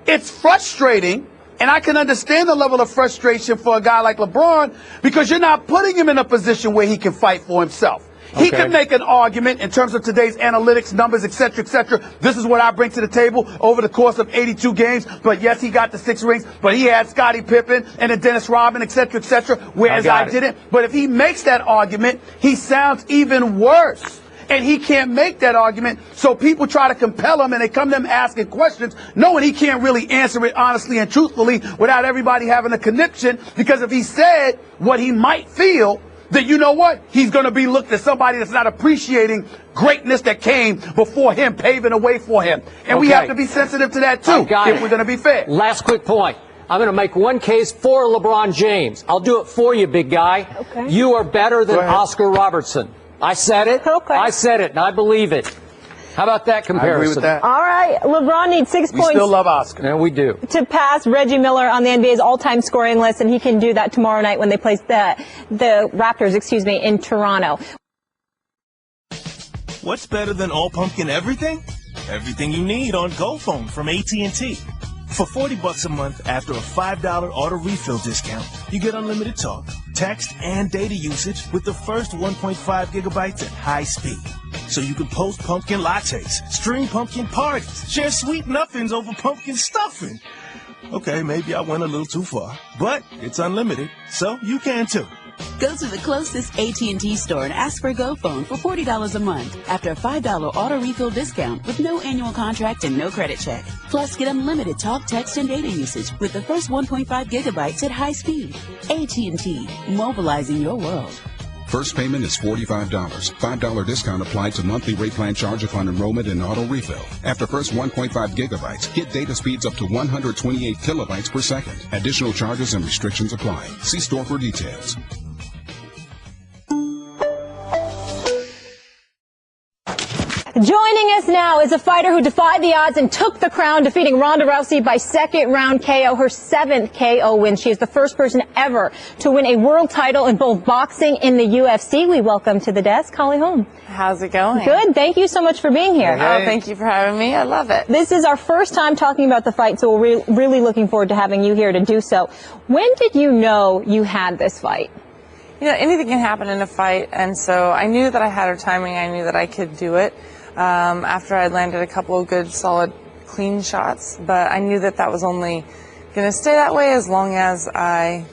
it's frustrating, and I can understand the level of frustration for a guy like LeBron because you're not putting him in a position where he can fight for himself. He can make an argument in terms of today's analytics, numbers, et cetera, et cetera. This is what I bring to the table over the course of 82 games. But yes, he got the 6 rings, but he had Scottie Pippen and then Dennis Rodman, et cetera, whereas I didn't. But if he makes that argument, he sounds even worse. And he can't make that argument, so people try to compel him, and they come to him asking questions, knowing he can't really answer it honestly and truthfully without everybody having a connection, because if he said what he might feel, then you know what? He's going to be looked at somebody that's not appreciating greatness that came before him, paving a way for him. And we have to be sensitive to that, too, if we're going to be fair. Last quick point. I'm going to make one case for LeBron James. I'll do it for you, big guy. Okay. You are better than Oscar Robertson. I said it. Okay. I said it, and I believe it. How about that comparison? I agree with that. All right. LeBron needs 6 points. We still love Oscar. Yeah, we do. To pass Reggie Miller on the NBA's all-time scoring list, and he can do that tomorrow night when they play the Raptors, in Toronto. What's better than all pumpkin everything? Everything you need on GoPhone from AT&T. For $40 a month after a $5 auto refill discount, you get unlimited talk, text, and data usage with the first 1.5 gigabytes at high speed. So you can post pumpkin lattes, stream pumpkin parties, share sweet nothings over pumpkin stuffing. Okay, maybe I went a little too far, but it's unlimited, so you can too. Go to the closest AT&T store and ask for GoPhone for $40 a month after a $5 auto refill discount with no annual contract and no credit check. Plus, get unlimited talk, text, and data usage with the first 1.5 gigabytes at high speed. AT&T, mobilizing your world. First payment is $45. $5 discount applied to monthly rate plan charge upon enrollment in auto refill. After first 1.5 gigabytes, get data speeds up to 128 kilobytes per second. Additional charges and restrictions apply. See store for details. Joining us now is a fighter who defied the odds and took the crown, defeating Ronda Rousey by second-round KO, her 7th KO win. She is the first person ever to win a world title in both boxing and the UFC. We welcome to the desk Holly Holm. How's it going? Good. Thank you so much for being here. Oh, thank you for having me. I love it. This is our first time talking about the fight, so we're really looking forward to having you here to do so. When did you know you had this fight? You know, anything can happen in a fight, and so I knew that I had her timing. I knew that I could do it. After I'd landed a couple of good, solid, clean shots, but I knew that that was only going to stay that way as long as I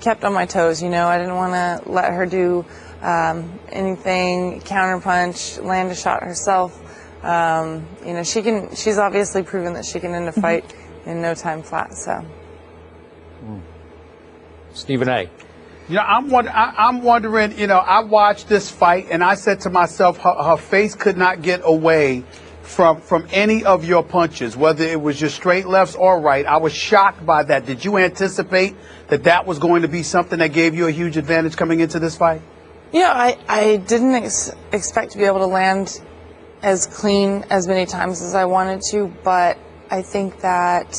kept on my toes. You know, I didn't want to let her do anything, counterpunch, land a shot herself. You know, she's obviously proven that she can end a fight in no time flat. So, Stephen A. You know, I'm wondering, you know, I watched this fight and I said to myself, her face could not get away from any of your punches, whether it was your straight lefts or right. I was shocked by that. Did you anticipate that was going to be something that gave you a huge advantage coming into this fight? Yeah, I didn't expect to be able to land as clean as many times as I wanted to, but I think that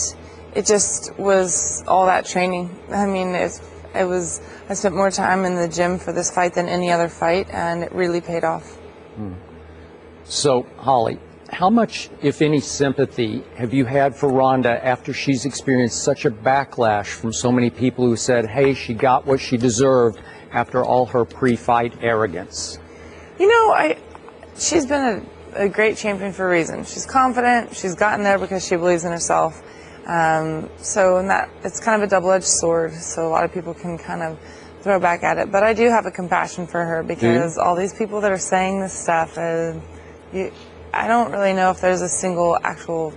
it just was all that training. I mean, I spent more time in the gym for this fight than any other fight, and it really paid off. So, Holly, how much, if any, sympathy have you had for Ronda after she's experienced such a backlash from so many people who said, hey, she got what she deserved after all her pre-fight arrogance? You know, she's been a great champion for a reason. She's confident. She's gotten there because she believes in herself. So it's kind of a double-edged sword, so a lot of people can kind of throw back at it. But I do have a compassion for her because all these people that are saying this stuff, I don't really know if there's a single actual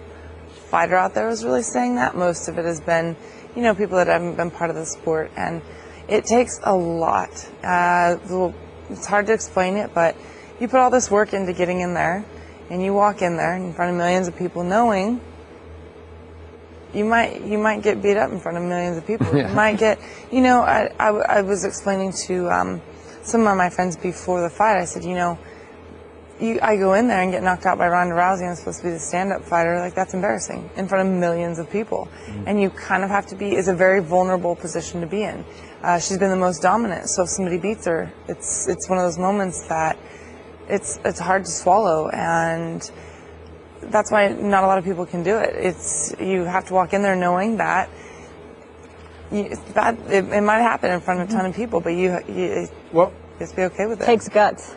fighter out there who's really saying that. Most of it has been, you know, people that haven't been part of the sport, and it takes a lot. It's hard to explain it, but you put all this work into getting in there, and you walk in there in front of millions of people knowing you might get beat up in front of millions of people. You might get, you know, I was explaining to some of my friends before the fight, I said, you know, I go in there and get knocked out by Ronda Rousey, I'm supposed to be the stand-up fighter, like that's embarrassing in front of millions of people. And you kind of have to it's a very vulnerable position to be in. She's been the most dominant, so if somebody beats her, it's one of those moments that it's hard to swallow. And that's why not a lot of people can do it. You have to walk in there knowing that it might happen in front of a ton of people, but you have to be okay with it. Takes guts.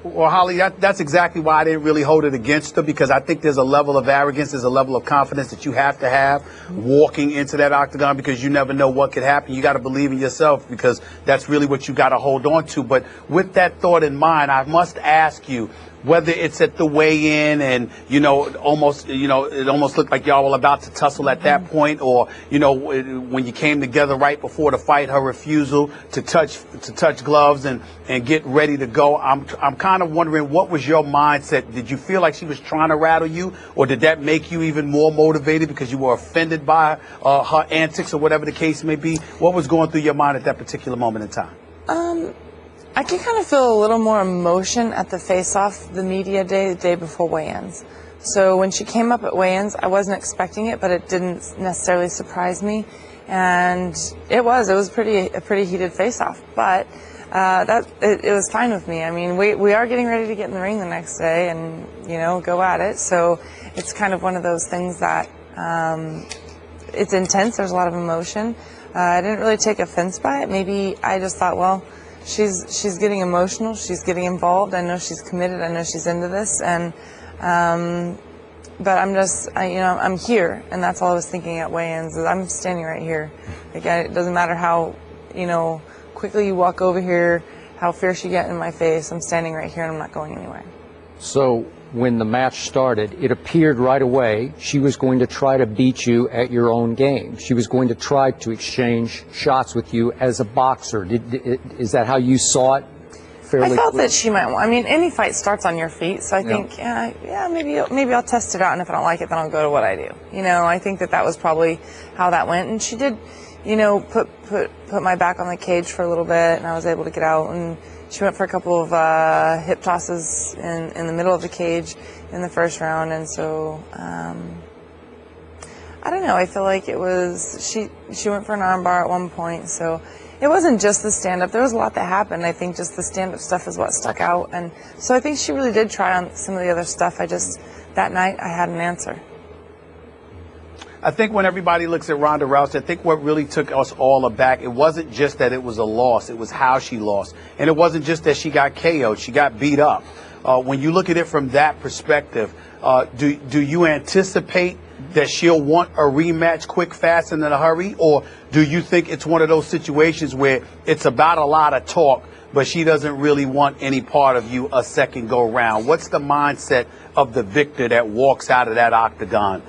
Well, Holly, that's exactly why I didn't really hold it against her, because I think there's a level of arrogance, there's a level of confidence that you have to have walking into that octagon, because you never know what could happen. You got to believe in yourself, because that's really what you got to hold on to. But with that thought in mind, I must ask you, whether it's at the weigh-in and, it almost looked like y'all were about to tussle at that point, or, when you came together right before the fight, her refusal to touch gloves and get ready to go. I'm kind of wondering, what was your mindset? Did you feel like she was trying to rattle you, or did that make you even more motivated because you were offended by her antics or whatever the case may be? What was going through your mind at that particular moment in time? I can kind of feel a little more emotion at the face-off the media day, the day before weigh-ins. So when she came up at weigh-ins, I wasn't expecting it, but it didn't necessarily surprise me. And it was a pretty heated face-off. But it was fine with me. I mean, we are getting ready to get in the ring the next day and, go at it. So it's kind of one of those things that it's intense. There's a lot of emotion. I didn't really take offense by it. Maybe I just thought, well, she's getting emotional, she's getting involved, I know she's committed, I know she's into this, and but I'm here, and that's all I was thinking at weigh-ins. I'm standing right here. Again, it doesn't matter how quickly you walk over here, how fierce you get in my face, I'm standing right here and I'm not going anywhere. So when the match started, it appeared right away she was going to try to beat you at your own game. She was going to try to exchange shots with you as a boxer. Is that how you saw it? I felt that she might. I mean, any fight starts on your feet, so I think, maybe I'll test it out, and if I don't like it, then I'll go to what I do. I think that was probably how that went, and she did, put my back on the cage for a little bit, and I was able to get out, and she went for a couple of hip tosses in the middle of the cage in the first round, and so I don't know. I feel like it was she went for an armbar at one point, so it wasn't just the stand-up. There was a lot that happened. I think just the stand-up stuff is what stuck out, and so I think she really did try on some of the other stuff. That night I had an answer. I think when everybody looks at Ronda Rousey, I think what really took us all aback, it wasn't just that it was a loss, it was how she lost. And it wasn't just that she got KO'd, she got beat up. When you look at it from that perspective, do you anticipate that she'll want a rematch quick, fast, and in a hurry? Or do you think it's one of those situations where it's about a lot of talk, but she doesn't really want any part of you a second go round? What's the mindset of the victor that walks out of that octagon,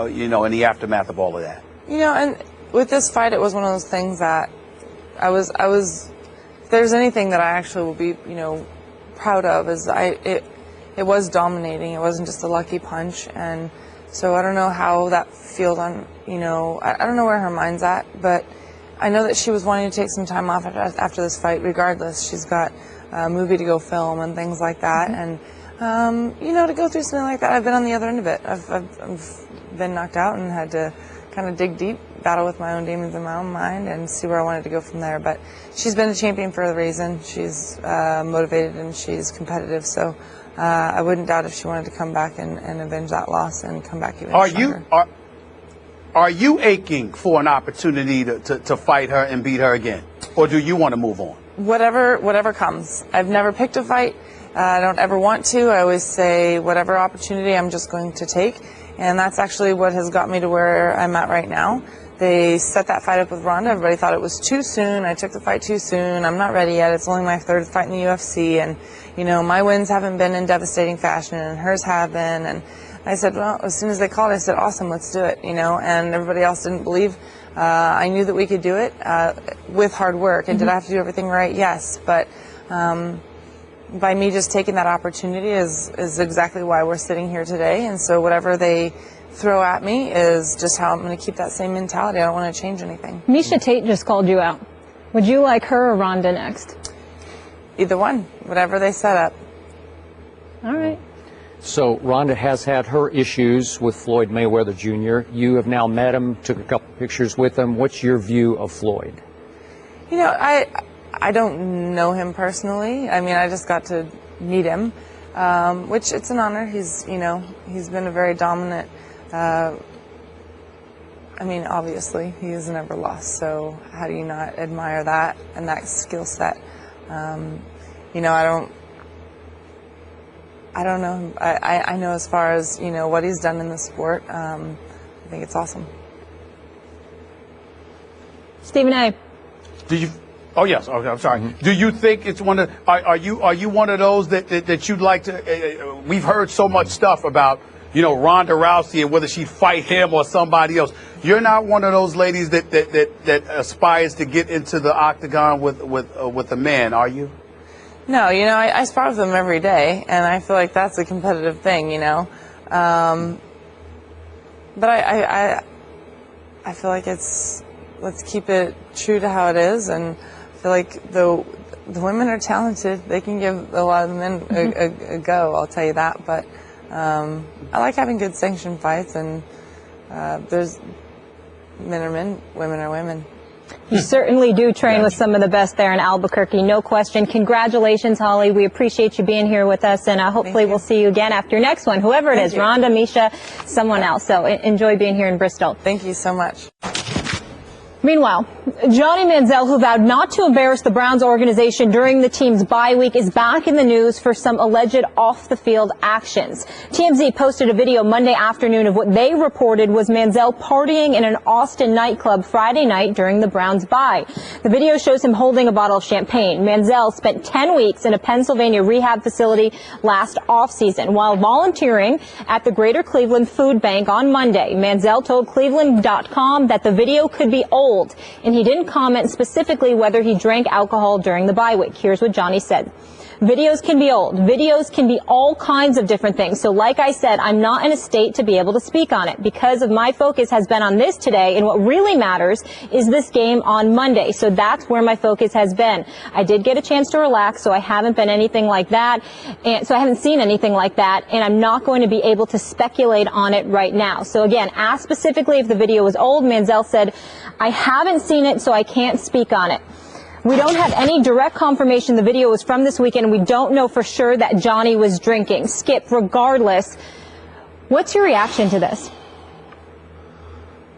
in the aftermath of all of that? And with this fight, it was one of those things that I was, if there's anything that I actually will be, proud of, is it was dominating. It wasn't just a lucky punch. And so I don't know how that feels on, I don't know where her mind's at, but I know that she was wanting to take some time off after this fight regardless. She's got a movie to go film and things like that. And, to go through something like that, I've been on the other end of it. I've been knocked out and had to kind of dig deep, battle with my own demons in my own mind, and see where I wanted to go from there. But she's been a champion for a reason. She's motivated and she's competitive. So I wouldn't doubt if she wanted to come back and avenge that loss and come back even stronger. Are you aching for an opportunity to fight her and beat her again? Or do you want to move on? Whatever comes. I've never picked a fight. I don't ever want to. I always say whatever opportunity I'm just going to take. And that's actually what has got me to where I'm at right now. They set that fight up with Ronda. Everybody thought it was too soon. I took the fight too soon. I'm not ready yet. It's only my third fight in the UFC. And, my wins haven't been in devastating fashion, and hers have been. And I said, well, as soon as they called, I said, awesome, let's do it, and everybody else didn't believe. I knew that we could do it with hard work. And did I have to do everything right? Yes. But by me just taking that opportunity is exactly why we're sitting here today. And so whatever they throw at me is just how I'm going to keep that same mentality. I don't want to change anything. Miesha Tate just called you out. Would you like her or Ronda next? Either one, whatever they set up. All right. So Ronda has had her issues with Floyd Mayweather Jr. You have now met him, took a couple pictures with him. What's your view of Floyd? I don't know him personally. I mean, I just got to meet him. which it's an honor. He's been a very dominant. I mean, obviously, he has never lost. So how do you not admire that and that skill set? I don't know. I know as far as what he's done in the sport. I think it's awesome. Stephen A. Did you? Oh yes. Okay, I'm sorry. Do you think it's one of? Are you one of those that you'd like to? We've heard so much stuff about Ronda Rousey and whether she'd fight him or somebody else. You're not one of those ladies that aspires to get into the octagon with a man, are you? No, I spar with them every day, and I feel like that's a competitive thing, But I feel like let's keep it true to how it is, and I feel like the women are talented. They can give a lot of the men a go, I'll tell you that. But I like having good sanctioned fights, and there's men are men, women are women. You certainly do train with some of the best there in Albuquerque, no question. Congratulations, Holly. We appreciate you being here with us, and hopefully we'll see you again after your next one, whoever it is, Rhonda, Misha, someone else. So enjoy being here in Bristol. Thank you so much. Meanwhile, Johnny Manziel, who vowed not to embarrass the Browns organization during the team's bye week, is back in the news for some alleged off-the-field actions. TMZ posted a video Monday afternoon of what they reported was Manziel partying in an Austin nightclub Friday night during the Browns' bye. The video shows him holding a bottle of champagne. Manziel spent 10 weeks in a Pennsylvania rehab facility last offseason. While volunteering at the Greater Cleveland Food Bank on Monday, Manziel told Cleveland.com that the video could be old, and he didn't comment specifically whether he drank alcohol during the bye week. Here's what Johnny said. Videos can be old. Videos can be all kinds of different things. So like I said, I'm not in a state to be able to speak on it because of my focus has been on this today, and what really matters is this game on Monday. So that's where my focus has been. I did get a chance to relax, so I haven't been anything like that. And so I haven't seen anything like that, and I'm not going to be able to speculate on it right now. So again, asked specifically if the video was old, Manziel said, I haven't seen it, so I can't speak on it. We don't have any direct confirmation the video was from this weekend. We don't know for sure that Johnny was drinking. Skip, regardless, what's your reaction to this?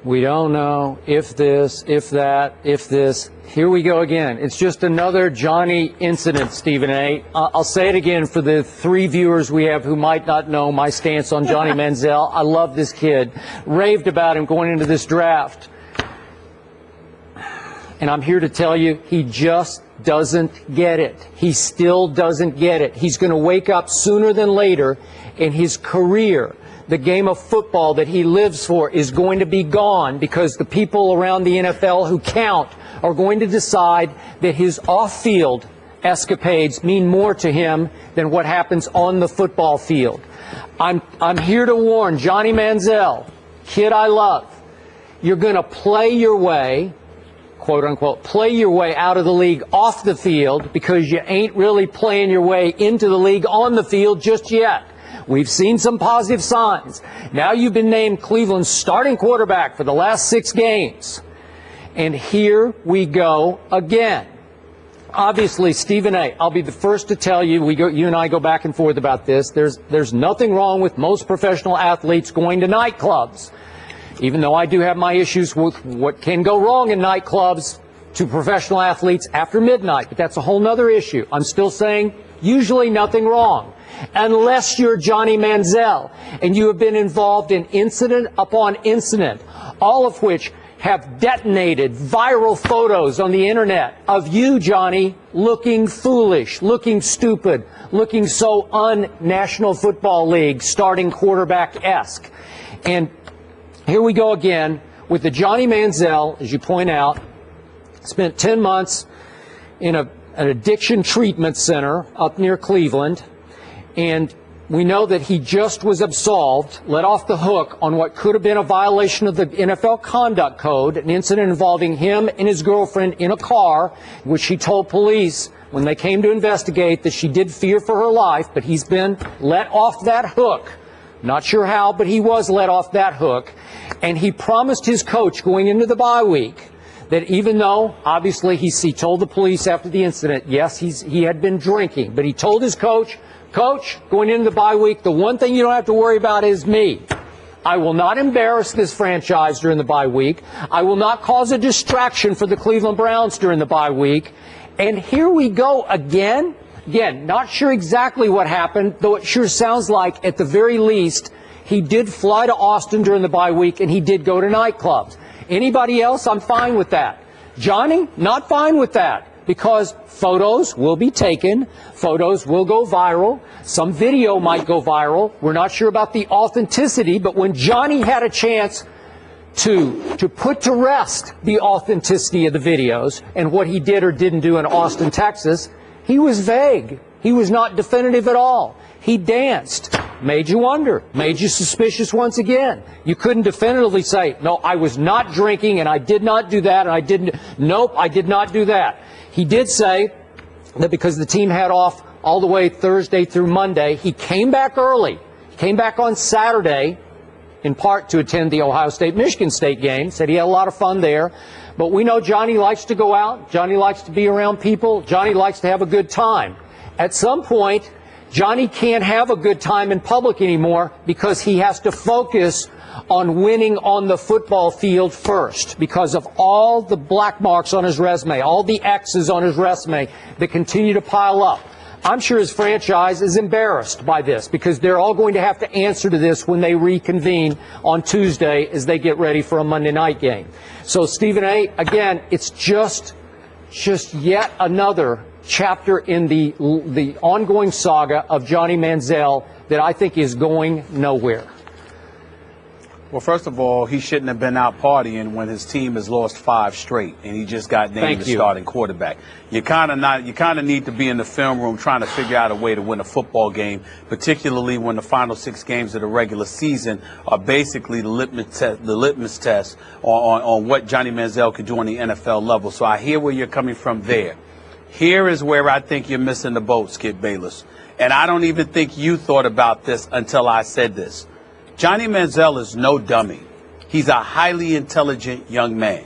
We don't know if this, if that, if this. Here we go again. It's just another Johnny incident, Stephen A. I'll say it again for the 3 viewers we have who might not know my stance on Johnny Manziel. I love this kid. Raved about him going into this draft. And I'm here to tell you, he just doesn't get it. He still doesn't get it. He's going to wake up sooner than later, and his career, the game of football that he lives for, is going to be gone because the people around the NFL who count are going to decide that his off-field escapades mean more to him than what happens on the football field. I'm here to warn Johnny Manziel, kid I love, you're going to play your way, quote unquote, play your way out of the league off the field because you ain't really playing your way into the league on the field just yet. We've seen some positive signs. Now you've been named Cleveland's starting quarterback for the last 6 games. And here we go again. Obviously, Stephen A., I'll be the first to tell you, you and I go back and forth about this. There's nothing wrong with most professional athletes going to nightclubs. Even though I do have my issues with what can go wrong in nightclubs to professional athletes after midnight, but that's a whole nother issue. I'm still saying usually nothing wrong, unless you're Johnny Manziel and you have been involved in incident upon incident, all of which have detonated viral photos on the internet of you, Johnny, looking foolish, looking stupid, looking so un-National Football League starting quarterback-esque. And here we go again with the Johnny Manziel, as you point out, spent 10 months in an addiction treatment center up near Cleveland, and we know that he just was absolved, let off the hook on what could have been a violation of the NFL Conduct Code, an incident involving him and his girlfriend in a car, which he told police when they came to investigate that she did fear for her life, but he's been let off that hook. Not sure how, but he was let off that hook. And he promised his coach going into the bye week that even though, obviously, he told the police after the incident, yes, he had been drinking, but he told his coach, Coach, going into the bye week, the one thing you don't have to worry about is me. I will not embarrass this franchise during the bye week. I will not cause a distraction for the Cleveland Browns during the bye week. And here we go again. Again, not sure exactly what happened, though it sure sounds like, at the very least, he did fly to Austin during the bye week and he did go to nightclubs. Anybody else, I'm fine with that. Johnny, not fine with that, because photos will be taken, photos will go viral, some video might go viral. We're not sure about the authenticity, but when Johnny had a chance to put to rest the authenticity of the videos and what he did or didn't do in Austin, Texas, he was vague. He was not definitive at all. He danced. Made you wonder. Made you suspicious once again. You couldn't definitively say, no, I was not drinking and I did not do that and I didn't. Nope, I did not do that. He did say that because the team had off all the way Thursday through Monday, he came back early. He came back on Saturday, in part to attend the Ohio State-Michigan State game. Said he had a lot of fun there. But we know Johnny likes to go out. Johnny likes to be around people. Johnny likes to have a good time. At some point, Johnny can't have a good time in public anymore because he has to focus on winning on the football field first because of all the black marks on his resume, all the X's on his resume that continue to pile up. I'm sure his franchise is embarrassed by this because they're all going to have to answer to this when they reconvene on Tuesday as they get ready for a Monday night game. So, Stephen A., again, it's just yet another chapter in the ongoing saga of Johnny Manziel that I think is going nowhere. Well, first of all, he shouldn't have been out partying when his team has lost 5 straight and he just got named the starting quarterback. You kind of need to be in the film room trying to figure out a way to win a football game, particularly when the final 6 games of the regular season are basically the litmus test on what Johnny Manziel could do on the NFL level. So I hear where you're coming from there. Here is where I think you're missing the boat, Skip Bayless. And I don't even think you thought about this until I said this. Johnny Manziel is no dummy. He's a highly intelligent young man.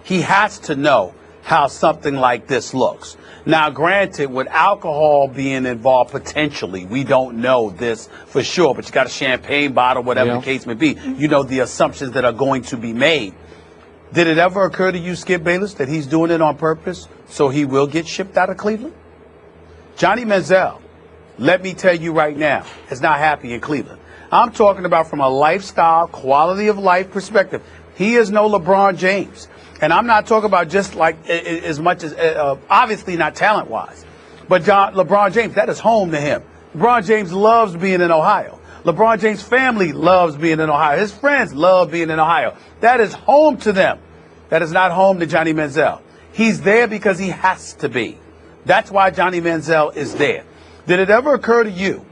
He has to know how something like this looks. Now, granted, with alcohol being involved potentially, we don't know this for sure, but you got a champagne bottle, whatever the case may be. You know the assumptions that are going to be made. Did it ever occur to you, Skip Bayless, that he's doing it on purpose so he will get shipped out of Cleveland? Johnny Manziel, let me tell you right now, is not happy in Cleveland. I'm talking about from a lifestyle, quality of life perspective. He is no LeBron James. And I'm not talking about just like as much as, obviously not talent-wise. But LeBron James, that is home to him. LeBron James loves being in Ohio. LeBron James' family loves being in Ohio. His friends love being in Ohio. That is home to them. That is not home to Johnny Manziel. He's there because he has to be. That's why Johnny Manziel is there. Did it ever occur to you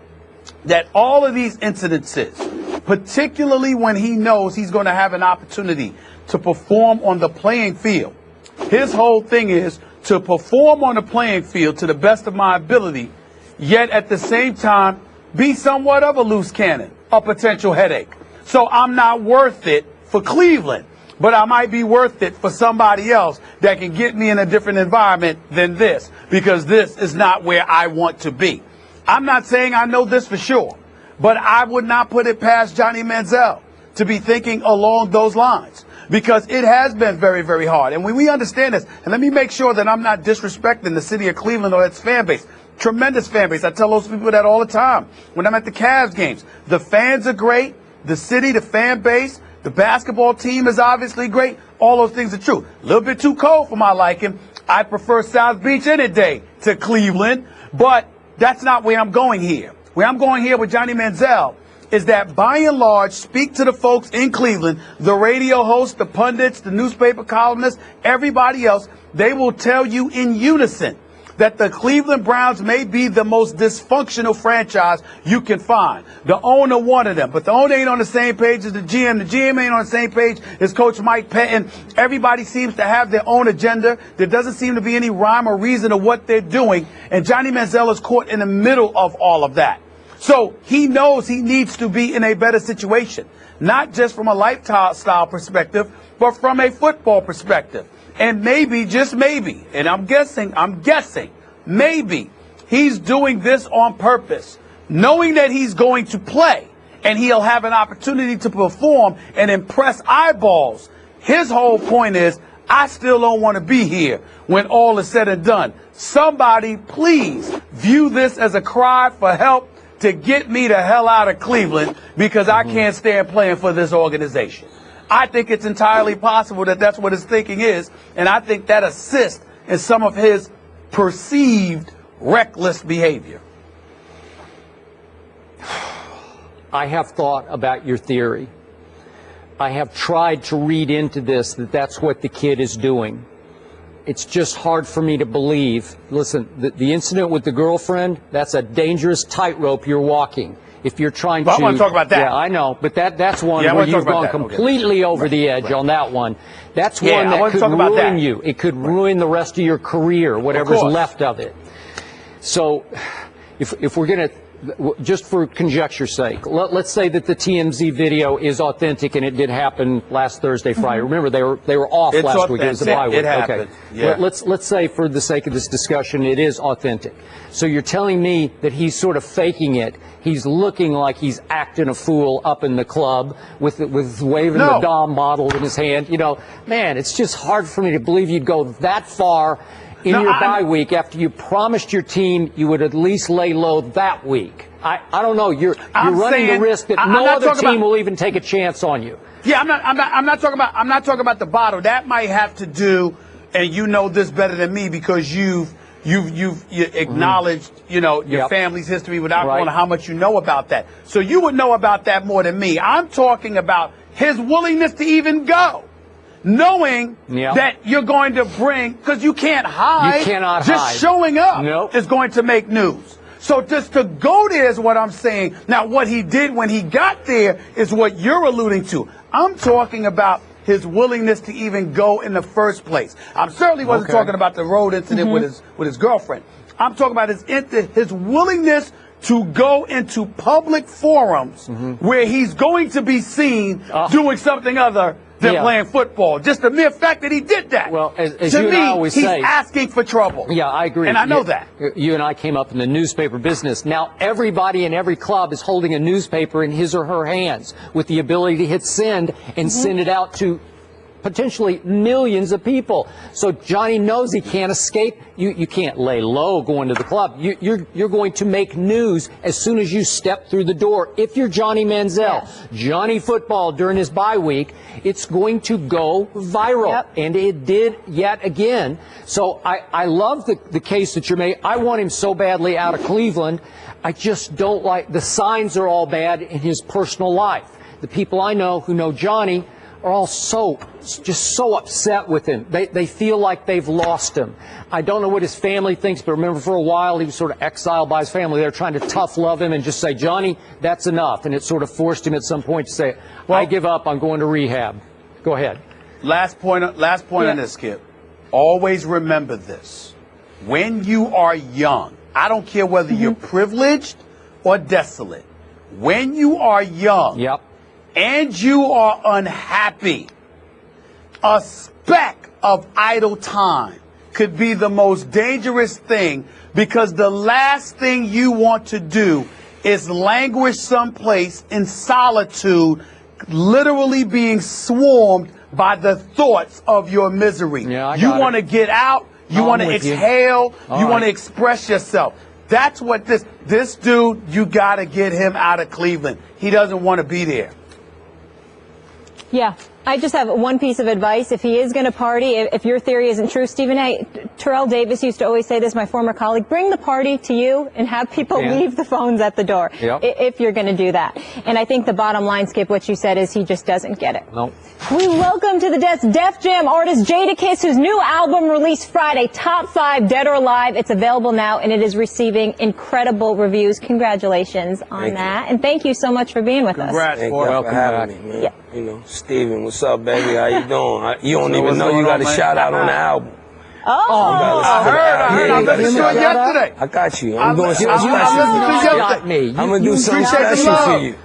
that all of these incidences, particularly when he knows he's going to have an opportunity to perform on the playing field, his whole thing is to perform on the playing field to the best of my ability, yet at the same time be somewhat of a loose cannon, a potential headache. So I'm not worth it for Cleveland, but I might be worth it for somebody else that can get me in a different environment than this, because this is not where I want to be. I'm not saying I know this for sure, but I would not put it past Johnny Manziel to be thinking along those lines, because it has been very, very hard. And when we understand this, and let me make sure that I'm not disrespecting the city of Cleveland or its fan base. Tremendous fan base. I tell those people that all the time when I'm at the Cavs games. The fans are great. The city, the fan base, the basketball team is obviously great. All those things are true. A little bit too cold for my liking. I prefer South Beach any day to Cleveland, but that's not where I'm going here. Where I'm going here with Johnny Manziel is that by and large, speak to the folks in Cleveland, the radio hosts, the pundits, the newspaper columnists, everybody else, they will tell you in unison that the Cleveland Browns may be the most dysfunctional franchise you can find. The owner wanted them, but the owner ain't on the same page as the GM. The GM ain't on the same page as Coach Mike Pettin. Everybody seems to have their own agenda. There doesn't seem to be any rhyme or reason to what they're doing, and Johnny Manziel is caught in the middle of all of that. So he knows he needs to be in a better situation, not just from a lifestyle perspective, but from a football perspective. And maybe, just maybe, and I'm guessing, maybe he's doing this on purpose, knowing that he's going to play and he'll have an opportunity to perform and impress eyeballs. His whole point is, I still don't want to be here when all is said and done. Somebody, please view this as a cry for help to get me the hell out of Cleveland, because I can't stand playing for this organization. I think it's entirely possible that that's what his thinking is, and I think that assists in some of his perceived reckless behavior. I have thought about your theory. I have tried to read into this that that's what the kid is doing. It's just hard for me to believe. Listen, the incident with the girlfriend, that's a dangerous tightrope you're walking. If you're trying to... I want to talk about that. Yeah, I know, but that's one where you've gone completely over the edge on that one. That's one that could ruin you. It could ruin the rest of your career, whatever's left of it. So if we're going to... Just for conjecture's sake, let's say that the TMZ video is authentic and it did happen last Thursday, Friday. Remember, they were off last week. It was a bye week. Okay. Yeah. Let's say, for the sake of this discussion, it is authentic. So you're telling me that he's sort of faking it. He's looking like he's acting a fool up in the club with waving the Dom bottle in his hand. You know, man, it's just hard for me to believe you'd go that far in your bye week after you promised your team you would at least lay low that week. I don't know. You're running the risk that no other team will even take a chance on you. Yeah, I'm not talking about the bottle. That might have to do, and you know this better than me because you've acknowledged, you know, your family's history without knowing how much you know about that. So you would know about that more than me. I'm talking about his willingness to even go. Knowing that you're going to bring, because you can't hide. You cannot just hide. Showing up is going to make news. So just to go there is what I'm saying. Now, what he did when he got there is what you're alluding to. I'm talking about his willingness to even go in the first place. I certainly wasn't talking about the road incident with his girlfriend. I'm talking about his willingness to go into public forums where he's going to be seen doing something other than playing football. Just the mere fact that he did that. Well, as to you me, and I always he's say, asking for trouble. Yeah, I agree. And I know that. You and I came up in the newspaper business. Now, everybody in every club is holding a newspaper in his or her hands with the ability to hit send and send it out to potentially millions of people. So Johnny knows he can't escape. You can't lay low going to the club. You're going to make news as soon as you step through the door. If you're Johnny Manziel, Johnny Football during his bye week, it's going to go viral. And it did yet again. So I love the case that you're making. I want him so badly out of Cleveland. I just don't like, the signs are all bad in his personal life. The people I know who know Johnny are all just so upset with him. They feel like they've lost him. I don't know what his family thinks, but remember, for a while he was sort of exiled by his family. They're trying to tough love him and just say, Johnny, that's enough. And it sort of forced him at some point to say, I give up, I'm going to rehab. Go ahead. Last point on this, Skip. Always remember this. When you are young, I don't care whether you're privileged or desolate. When you are young, and you are unhappy, a speck of idle time could be the most dangerous thing, because the last thing you want to do is languish someplace in solitude, literally being swarmed by the thoughts of your misery. You want to get out, you want to exhale, you want to express yourself. That's what this dude, you got to get him out of Cleveland. He doesn't want to be there. Yeah, I just have one piece of advice. If he is going to party, if your theory isn't true, Stephen A., Terrell Davis used to always say this, my former colleague, bring the party to you and have people leave the phones at the door if you're going to do that. And I think the bottom line, Skip, what you said is he just doesn't get it. We welcome to the desk Def Jam artist Jadakiss, whose new album released Friday, Top 5 Dead or Alive. It's available now, and it is receiving incredible reviews. Congratulations on that. And thank you so much for being with us. Thank you for having me, man. You know, Steven, what's up, baby? How you doing? You don't even know you got a shout out on the album. I heard. I listened to it yesterday. I got you. I'm doing something special. I'm going to do something special for you.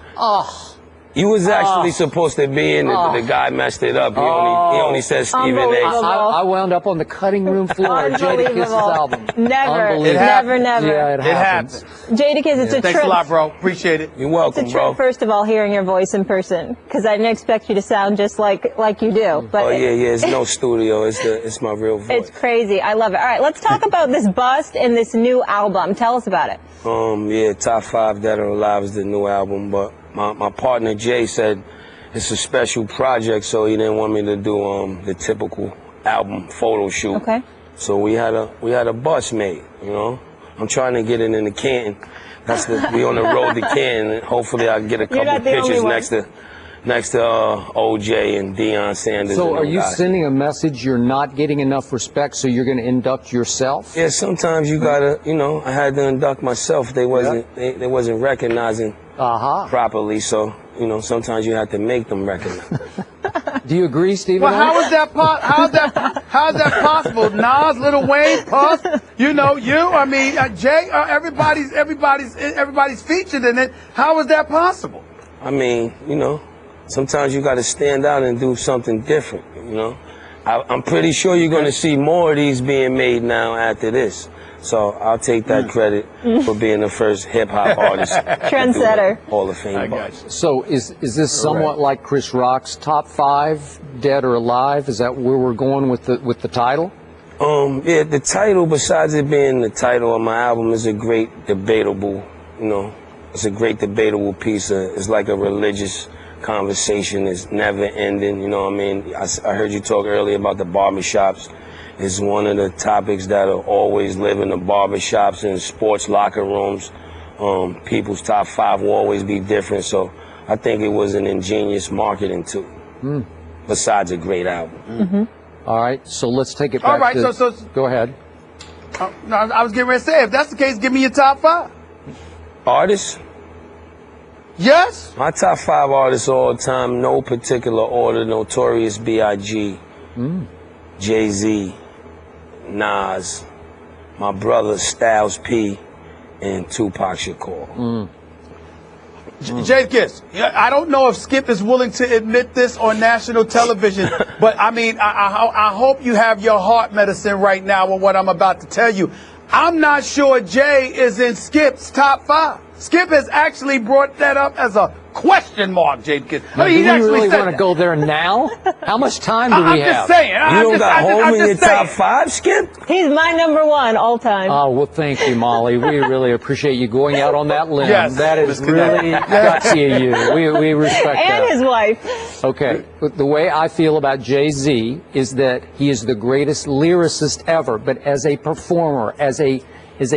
You was actually supposed to be in it, but the guy messed it up. He only said Stephen A. I wound up on the cutting room floor of Jadakiss's album. Never, never. Yeah, it happens. Jadakiss, it's a trip. Thanks a lot, bro. Appreciate it. You're welcome, It's a trip, bro. first of all, hearing your voice in person, because I didn't expect you to sound just like you do. But Yeah. It's no studio. It's my real voice. it's crazy. I love it. All right, let's talk about this bust and this new album. Tell us about it. Top 5 Dead or Alive is the new album, but my partner Jay said it's a special project, so he didn't want me to do the typical album photo shoot. Okay. So we had a bust made. I'm trying to get it in the Canton. We on the road to Canton. Hopefully I can get a couple pictures next to OJ and Deion Sanders. So are you sending a message you're not getting enough respect, so you're going to induct yourself? Yeah, sometimes you gotta, I had to induct myself. They wasn't recognizing properly, so sometimes you have to make them recognize. Do you agree, Stephen? Well, how's that possible? Nas, Lil Wayne, Puff, you, I mean, Jay, everybody's featured in it. How is that possible? I mean, sometimes you got to stand out and do something different, I'm pretty sure you're going to see more of these being made now after this. So I'll take that credit for being the first hip-hop artist. Trendsetter. Hall of Fame. So is this somewhat like Chris Rock's top 5, Dead or Alive? Is that where we're going with the title? Yeah, the title, besides it being the title of my album, is a great debatable, it's a great debatable piece. It's like a religious conversation. It's never ending, you know what I mean? I heard you talk earlier about the barbershops. It's one of the topics that will always live in the barbershops and sports locker rooms. People's top 5 will always be different. So I think it was an ingenious marketing tool, besides a great album. All right, so let's take it back. All right, so go ahead. No, I was getting ready to say, if that's the case, give me your top 5. Artists? Yes. My top 5 artists all the time, no particular order. Notorious B.I.G., Jay-Z, Nas, my brother Styles P, and Tupac Shakur. Jadakiss, I don't know if Skip is willing to admit this on national television, but I mean, I hope you have your heart medicine right now with what I'm about to tell you. I'm not sure Jay is in Skip's top 5. Skip has actually brought that up as a question mark, Jadakiss. Do we really want to go there now? How much time do we have? I'm just saying. You don't got Holm in your top 5, Skip? He's my number 1 all time. Oh, well, thank you, Molly. We really appreciate you going out on that limb. Yes. That is really gutsy of you. We respect that. And his wife. Okay. The way I feel about Jay-Z is that he is the greatest lyricist ever, but as a performer, as a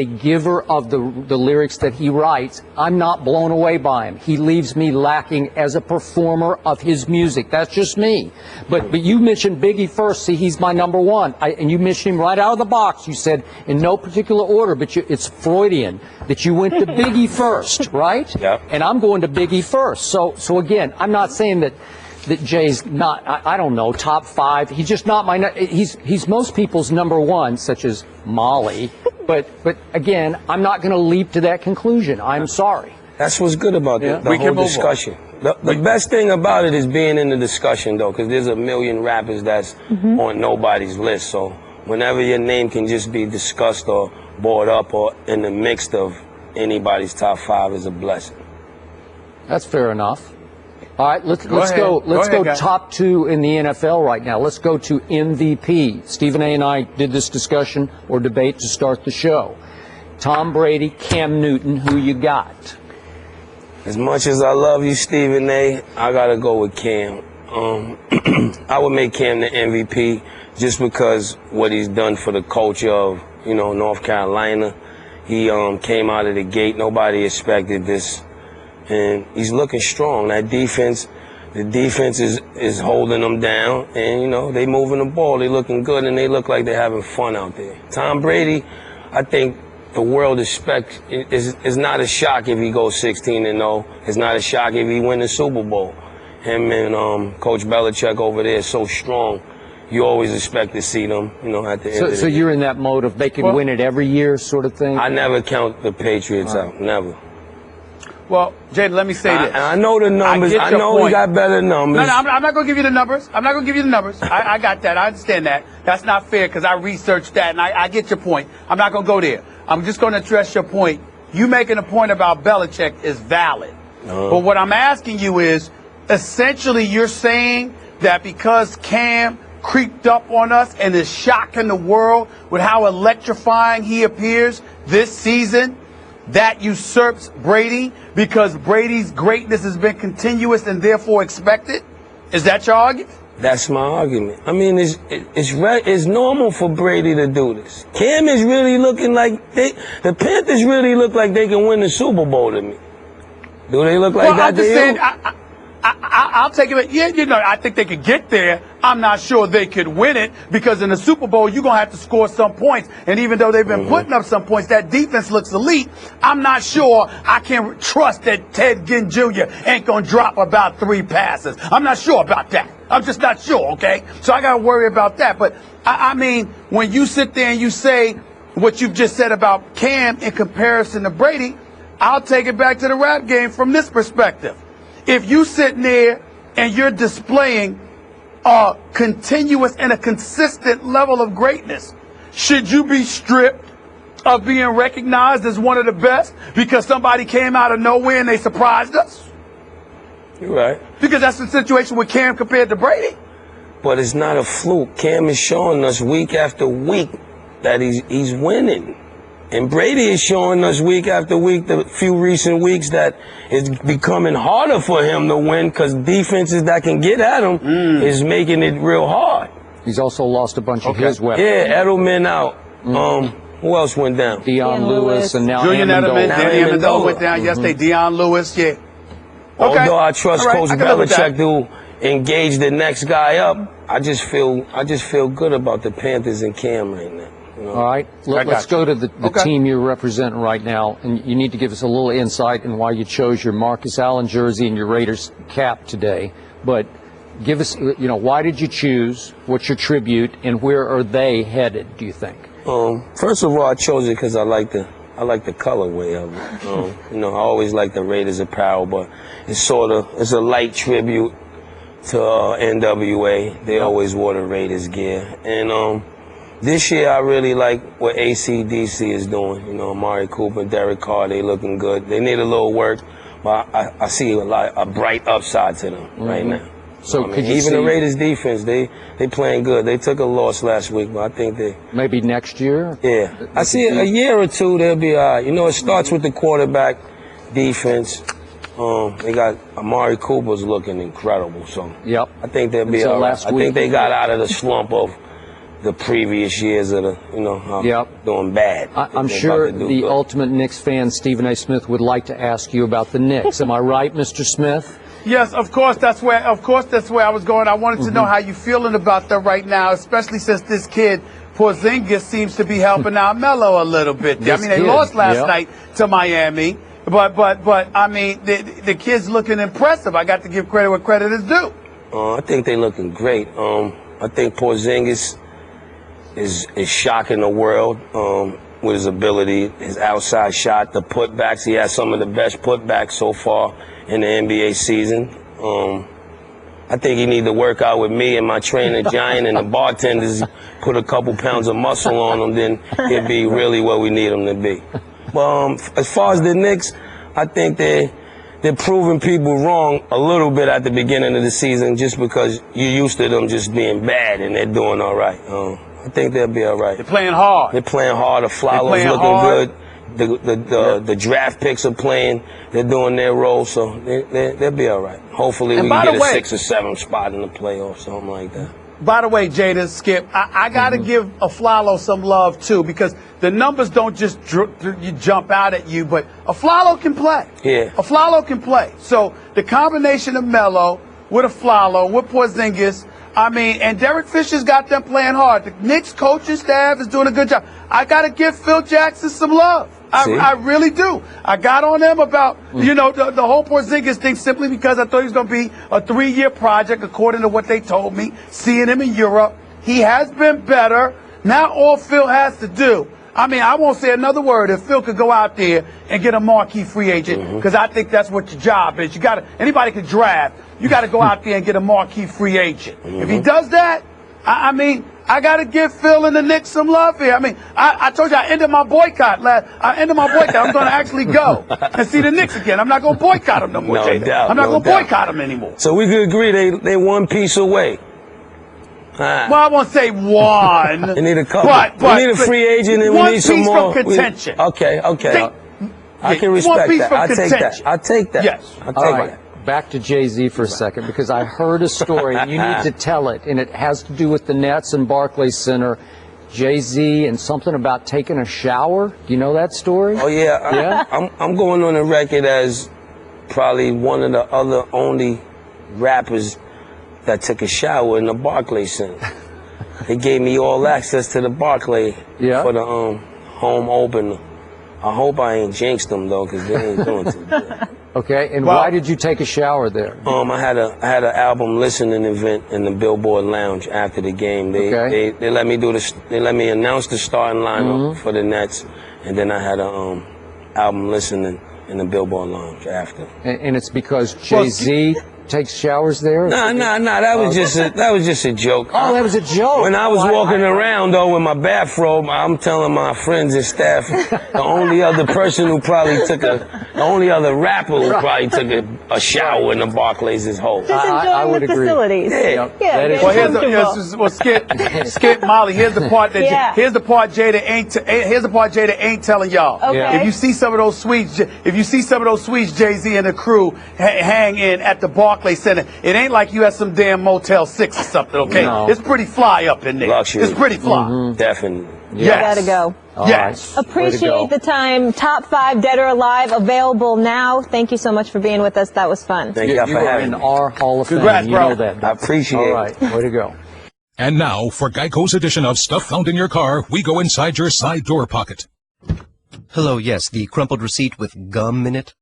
giver of the lyrics that he writes, I'm not blown away by him. He leaves me lacking as a performer of his music. That's just me. But you mentioned Biggie first. See, he's my number 1. And you mentioned him right out of the box. You said in no particular order, but it's Freudian that you went to Biggie first, right? Yep. And I'm going to Biggie first. So again, I'm not saying that Jay's not, I don't know, top 5. He's just not he's most people's number 1, such as Molly. But again, I'm not going to leap to that conclusion. I'm sorry. That's what's good about the whole discussion. The best thing about it is being in the discussion, though, because there's a million rappers that's on nobody's list. So whenever your name can just be discussed or brought up or in the mix of anybody's top 5 is a blessing. That's fair enough. All right, let's go top 2 in the NFL right now. Let's go to MVP. Stephen A. and I did this discussion or debate to start the show. Tom Brady, Cam Newton, who you got? As much as I love you, Stephen A., I got to go with Cam. I would make Cam the MVP just because what he's done for the culture of, North Carolina. He came out of the gate. Nobody expected this. And he's looking strong. That defense, the defense is holding them down. And, they moving the ball. They looking good, and they look like they're having fun out there. Tom Brady, I think the world expects, is not a shock if he goes 16-0. It's not a shock if he wins the Super Bowl. Him and Coach Belichick over there is so strong. You always expect to see them, at the end of the year. So you're in that mode of they can win it every year sort of thing? I never count the Patriots out. Never. Well, Jada, let me say this. I know the numbers. I know he got better numbers. No, I'm not going to give you the numbers. I'm not going to give you the numbers. I got that. I understand that. That's not fair because I researched that, and I get your point. I'm not going to go there. I'm just going to address your point. You making a point about Belichick is valid. But what I'm asking you is, essentially, you're saying that because Cam creeped up on us and is shocking the world with how electrifying he appears this season, that usurps Brady because Brady's greatness has been continuous and therefore expected? Is that your argument? That's my argument. I mean, it's normal for Brady to do this. Cam is really looking like the Panthers really look like they can win the Super Bowl to me. Do they look like that to you? I'll take it. Yeah, I think they could get there. I'm not sure they could win it because in the Super Bowl, you're going to have to score some points. And even though they've been putting up some points, that defense looks elite. I'm not sure I can trust that Ted Ginn Jr. ain't going to drop about 3 passes. I'm not sure about that. I'm just not sure, okay? So I got to worry about that. But, I mean, when you sit there and you say what you've just said about Cam in comparison to Brady, I'll take it back to the rap game from this perspective. If you sitting there and you're displaying a continuous and a consistent level of greatness, should you be stripped of being recognized as one of the best because somebody came out of nowhere and they surprised us? You're right. Because that's the situation with Cam compared to Brady. But it's not a fluke. Cam is showing us week after week that he's winning. And Brady is showing us week after week, the few recent weeks, that it's becoming harder for him to win because defenses that can get at him is making it real hard. He's also lost a bunch of his weapons. Yeah, Edelman out. Who else went down? Deion Lewis and now Julian Edelman. Danny Amendola went down yesterday. Deion Lewis, yeah. Although I trust Coach Belichick to engage the next guy up, I just feel good about the Panthers and Cam right now. All right, let's go to the team you're representing right now, and you need to give us a little insight in why you chose your Marcus Allen jersey and your Raiders cap today. But give us, why did you choose? What's your tribute, and where are they headed? Do you think? First of all, I chose it because I like the colorway of it. I always like the Raiders apparel, but it's a light tribute to NWA. They always wore the Raiders gear, and this year, I really like what AC/DC is doing. Amari Cooper, Derek Carr, they looking good. They need a little work, but I see a bright upside to them right now. So even the Raiders defense, they playing good. They took a loss last week, but I think they maybe next year. Yeah, I see a year or two they'll be all right. It starts with the quarterback, defense. They got Amari Cooper's looking incredible. So I think they'll be all right. I think they got out of the slump of the previous years of doing bad. I'm sure the ultimate Knicks fan, Stephen A. Smith, would like to ask you about the Knicks. Am I right, Mr. Smith? Yes, of course. That's where I was going. I wanted to know how you feeling about that right now, especially since this kid Porzingis seems to be helping out Melo a little bit. They lost last night to Miami, but I mean the kid's looking impressive. I got to give credit where credit is due. I think they're looking great. I think Porzingis is shocking the world with his ability, his outside shot, the putbacks. He has some of the best putbacks so far in the NBA season. I think he need to work out with me and my trainer, Giant, and the bartenders, put a couple pounds of muscle on him, then he'll be really what we need him to be. But as far as the Knicks, I think they're proving people wrong a little bit at the beginning of the season just because you're used to them just being bad, and they're doing all right. I think they'll be all right. They're playing hard. They're playing hard. The Flowers looking good. The draft picks are playing. They're doing their role, so they'll be all right. Hopefully we get a 6 or 7 spot in the playoffs, something like that. By the way, Jada, Skip, I got to give Aflalo some love, too, because the numbers don't just jump out at you, but Aflalo can play. Yeah. Aflalo can play. So the combination of Melo with Aflalo, with Porzingis, and Derek Fisher's got them playing hard. The Knicks coaching staff is doing a good job. I got to give Phil Jackson some love. I really do. I got on them about, the whole Porzingis thing simply because I thought he was going to be a 3-year project, according to what they told me, seeing him in Europe. He has been better. Now all Phil has to do, I mean, I won't say another word if Phil could go out there and get a marquee free agent, because I think that's what your job is. Anybody can draft. You got to go out there and get a marquee free agent. If he does that, I mean, I got to give Phil and the Knicks some love here. I mean, I told you I ended my boycott. I'm going to actually go and see the Knicks again. I'm not going to boycott them no more. No doubt. I'm not going to boycott them anymore. So we could agree they one piece away. Well, I won't say one. We need a couple. We need a free agent and we need some more. One piece from contention. Okay. I can respect that. I take that. Yes. I take that. Back to Jay-Z for a second, because I heard a story, and you need to tell it, and it has to do with the Nets and Barclays Center. Jay-Z and something about taking a shower. Do you know that story? Oh, yeah. I'm going on the record as probably one of the only rappers that took a shower in the Barclays Center. They gave me all access to the Barclay for the home opener. I hope I ain't jinxed them, though, because they ain't doing too good. Okay, and why did you take a shower there? I had an album listening event in the Billboard Lounge after the game. They let me they let me announce the starting lineup for the Nets, and then I had a album listening in the Billboard Lounge after. And it's because Jay-Z takes showers there? Nah. That was just a joke. Oh, that was a joke. When I was walking around though with my bathrobe, I'm telling my friends and staff, the only other rapper who probably took a shower in the Barclays is Hope. I would agree. Facilities. Yeah. Well, Skip, Molly. Here's the part that here's the part Jada ain't telling y'all. Okay. If you see some of those suites, Jay-Z and the crew hang in at the Barclays Center, it ain't like you at some damn Motel 6 or something, okay? No. It's pretty fly up in there. Luxury. It's pretty fly. Definitely. Yes. Gotta go. Yes. Appreciate the time. Top 5 Dead or Alive available now. Thank you so much for being with us. That was fun. Thank you for are having in me. our Hall of Fame. Congrats, You bro. know that. I appreciate it. All right. Way to go. And now, for Geico's edition of Stuff Found in Your Car, we go inside your side door pocket. Hello, yes, the crumpled receipt with gum in it.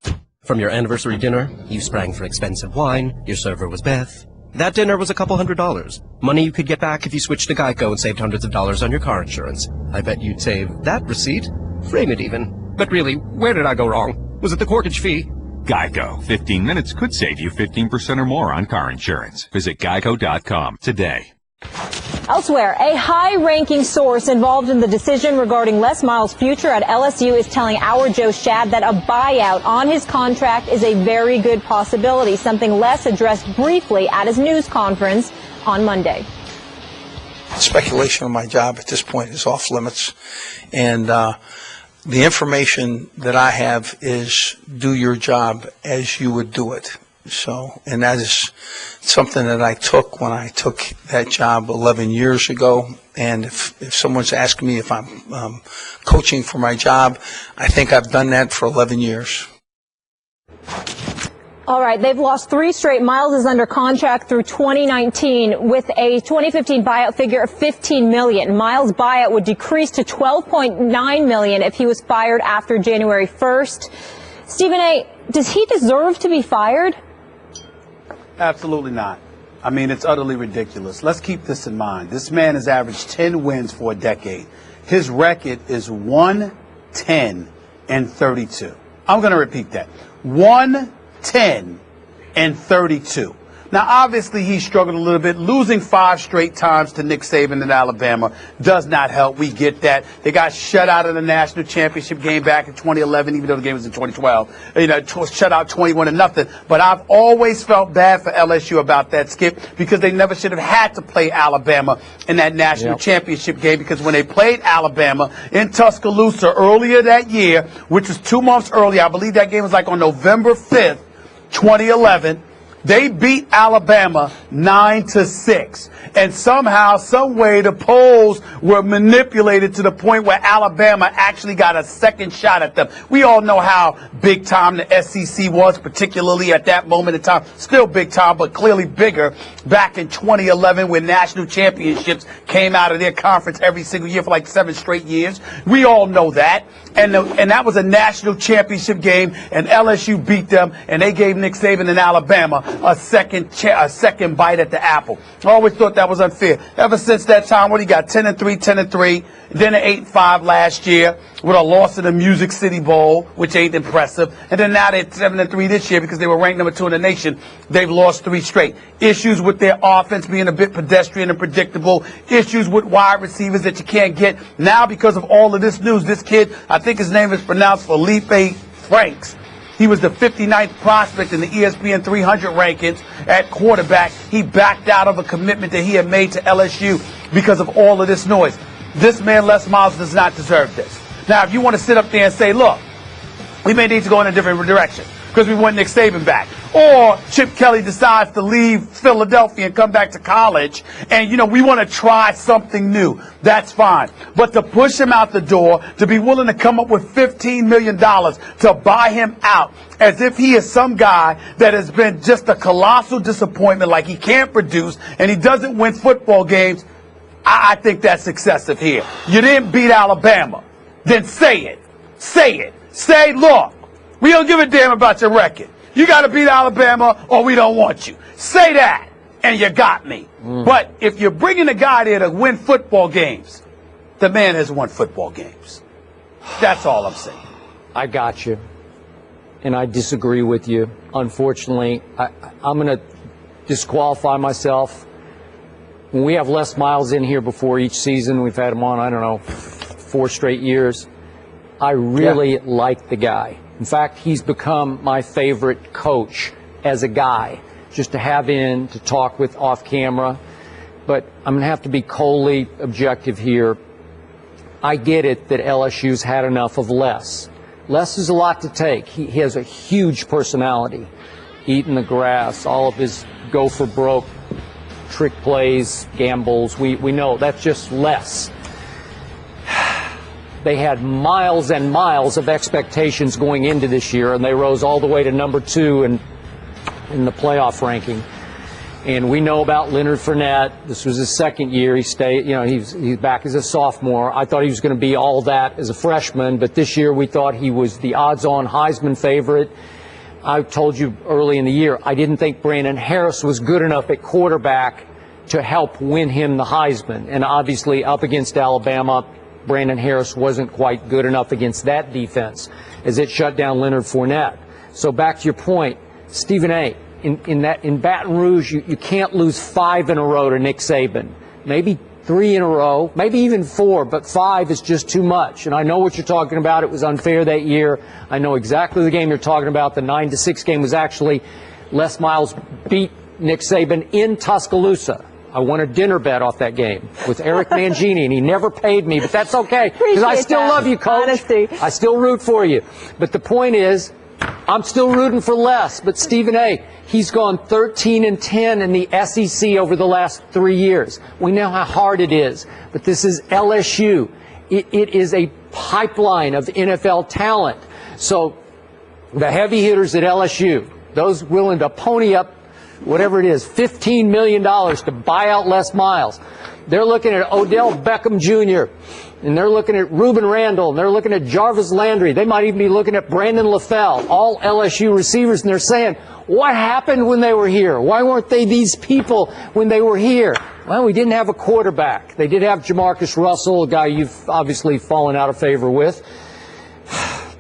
From your anniversary dinner, you sprang for expensive wine, your server was Beth. That dinner was a couple $100. Money you could get back if you switched to Geico and saved hundreds of dollars on your car insurance. I bet you'd save that receipt. Frame it even. But really, where did I go wrong? Was it the corkage fee? Geico. 15 minutes could save you 15% or more on car insurance. Visit geico.com today. Elsewhere, a high-ranking source involved in the decision regarding Les Miles' future at LSU is telling our Joe Shad that a buyout on his contract is a very good possibility, something Les addressed briefly at his news conference on Monday. Speculation on my job at this point is off limits, and the information that I have is do your job as you would do it. So, and that is something that I took when I took that job 11 years ago. And if someone's asking me if I'm coaching for my job, I think I've done that for 11 years. All right, they've lost 3 straight. Miles is under contract through 2019 with a 2015 buyout figure of $15 million. Miles' buyout would decrease to $12.9 million if he was fired after January 1st. Stephen A., does he deserve to be fired? Absolutely not. I mean, it's utterly ridiculous. Let's keep this in mind. This man has averaged 10 wins for a decade. His record is 1-10-32. I'm going to repeat that. 1-10-32. Now, obviously, he struggled a little bit. Losing 5 straight times to Nick Saban in Alabama does not help. We get that. They got shut out of the national championship game back in 2011, even though the game was in 2012. You know, shut out 21-0. But I've always felt bad for LSU about that, Skip, because they never should have had to play Alabama in that national championship game, because when they played Alabama in Tuscaloosa earlier that year, which was 2 months earlier, I believe that game was like on November 5th, 2011, they beat Alabama 9-6. And somehow, some way, the polls were manipulated to the point where Alabama actually got a second shot at them. We all know how big time the SEC was, particularly at that moment in time. Still big time, but clearly bigger back in 2011 when national championships came out of their conference every single year for like 7 straight years. We all know that. And that was a national championship game, and LSU beat them, and they gave Nick Saban in Alabama a second bite at the apple. I always thought that was unfair. Ever since that time, what he got, 10-3, then an 8-5 last year with a loss in the Music City Bowl, which ain't impressive, and then now they're 7-3 this year because they were ranked number 2 in the nation. They've lost 3 straight. Issues with their offense being a bit pedestrian and predictable. Issues with wide receivers that you can't get. Now, because of all of this news, this kid, I think his name is pronounced Felipe Franks. He was the 59th prospect in the ESPN 300 rankings at quarterback. He backed out of a commitment that he had made to LSU because of all of this noise. This man, Les Miles, does not deserve this. Now, if you want to sit up there and say, look, we may need to go in a different direction because we want Nick Saban back. Or Chip Kelly decides to leave Philadelphia and come back to college and, we want to try something new. That's fine. But to push him out the door, to be willing to come up with $15 million to buy him out as if he is some guy that has been just a colossal disappointment, like he can't produce and he doesn't win football games, I think that's excessive here. You didn't beat Alabama. Then say it. Say it. Say, look, we don't give a damn about your record. You got to beat Alabama or we don't want you. Say that, and you got me. But if you're bringing a guy there to win football games, the man has won football games. That's all I'm saying. I got you. And I disagree with you. Unfortunately, I'm going to disqualify myself. When we have Les Miles in here before each season, we've had him on, I don't know, 4 straight years. I really like the guy. In fact, he's become my favorite coach as a guy, just to have in, to talk with off camera. But I'm going to have to be coldly objective here. I get it that LSU's had enough of Les. Les is a lot to take. He has a huge personality. Eating the grass, all of his go for broke trick plays, gambles, we know that's just Les. They had miles and miles of expectations going into this year, and they rose all the way to number 2 in the playoff ranking. And we know about Leonard Fournette. This was his 2nd year. He stayed, he's back as a sophomore. I thought he was going to be all that as a freshman, but this year we thought he was the odds-on Heisman favorite. I told you early in the year, I didn't think Brandon Harris was good enough at quarterback to help win him the Heisman. And obviously up against Alabama, Brandon Harris wasn't quite good enough against that defense as it shut down Leonard Fournette. So back to your point, Stephen A., in Baton Rouge, you can't lose 5 in a row to Nick Saban. Maybe 3 in a row, maybe even 4, but 5 is just too much. And I know what you're talking about. It was unfair that year. I know exactly the game you're talking about. The 9-6 game was actually Les Miles beat Nick Saban in Tuscaloosa. I won a dinner bet off that game with Eric Mangini, and he never paid me, but that's okay because I still love you, Coach. Honesty. I still root for you. But the point is, I'm still rooting for Les. But Stephen A., he's gone 13-10 in the SEC over the last 3 years. We know how hard it is, but this is LSU. It is a pipeline of NFL talent. So the heavy hitters at LSU, those willing to pony up whatever it is, $15 million to buy out Les Miles. They're looking at Odell Beckham Jr., and they're looking at Reuben Randall, and they're looking at Jarvis Landry. They might even be looking at Brandon LaFell, all LSU receivers, and they're saying, what happened when they were here? Why weren't they these people when they were here? Well, we didn't have a quarterback. They did have Jamarcus Russell, a guy you've obviously fallen out of favor with.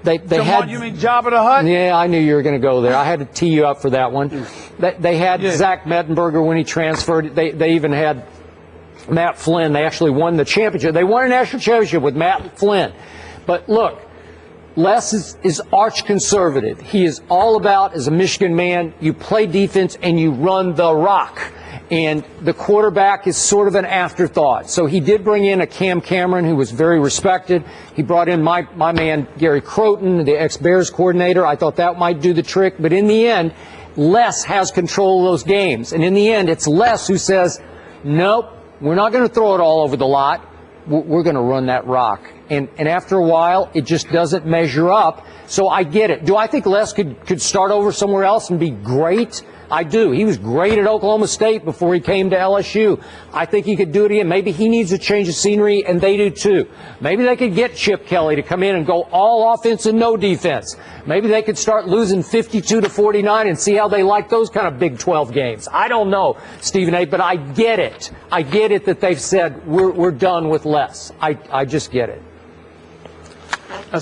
They had, you mean Jabba the Hutt? Yeah, I knew you were going to go there. I had to tee you up for that one. They had Zach Mettenberger when he transferred. They even had Matt Flynn. They actually won the championship. They won a national championship with Matt Flynn. But look, Les is arch conservative. He is all about, as a Michigan man, you play defense and you run the rock. And the quarterback is sort of an afterthought. So he did bring in a Cam Cameron who was very respected. He brought in my man Gary Croton, the ex-Bears coordinator. I thought that might do the trick. But in the end, Les has control of those games. And in the end, it's Les who says, nope, we're not going to throw it all over the lot. We're going to run that rock. And after a while, it just doesn't measure up. So I get it. Do I think Les could start over somewhere else and be great? I do. He was great at Oklahoma State before he came to LSU. I think he could do it again. Maybe he needs a change of scenery, and they do too. Maybe they could get Chip Kelly to come in and go all offense and no defense. Maybe they could start losing 52-49 and see how they like those kind of Big 12 games. I don't know, Stephen A., but I get it. I get it that they've said we're done with less. I just get it.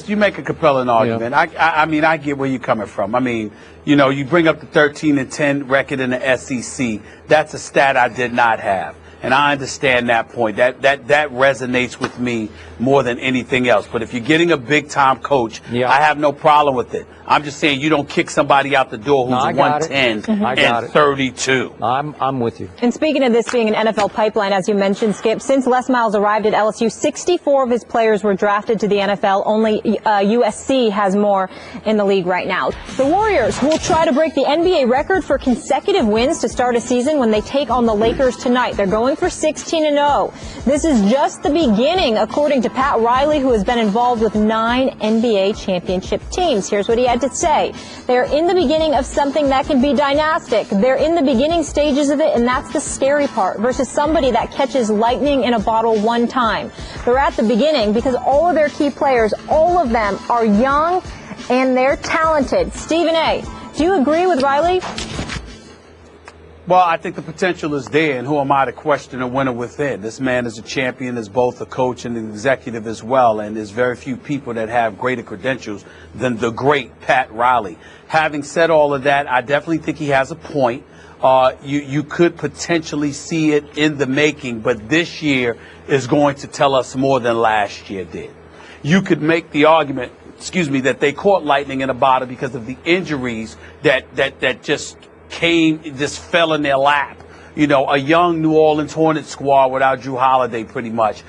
You make a compelling argument. Yeah. I mean, I get where you're coming from. I mean, you know, you bring up the 13-10 record in the SEC. That's a stat I did not have. And I understand that point. That resonates with me more than anything else. But if you're getting a big-time coach, I have no problem with it. I'm just saying you don't kick somebody out the door who's 110 and 32. I'm with you. And speaking of this being an NFL pipeline, as you mentioned, Skip, since Les Miles arrived at LSU, 64 of his players were drafted to the NFL. Only USC has more in the league right now. The Warriors will try to break the NBA record for consecutive wins to start a season when they take on the Lakers tonight. They're going for 16-0. This is just the beginning, according to Pat Riley, who has been involved with 9 NBA championship teams. Here's what he had to say. They're in the beginning of something that can be dynastic. They're in the beginning stages of it, and that's the scary part, versus somebody that catches lightning in a bottle one time. They're at the beginning because all of their key players, all of them are young and they're talented. Stephen A., do you agree with Riley? Well, I think the potential is there, and who am I to question a winner within? This man is a champion, is both a coach and an executive as well, and there's very few people that have greater credentials than the great Pat Riley. Having said all of that, I definitely think he has a point. You could potentially see it in the making, but this year is going to tell us more than last year did. You could make the argument, that they caught lightning in a bottle because of the injuries that just fell in their lap. You know, a young New Orleans Hornets squad without Drew Holiday, pretty much.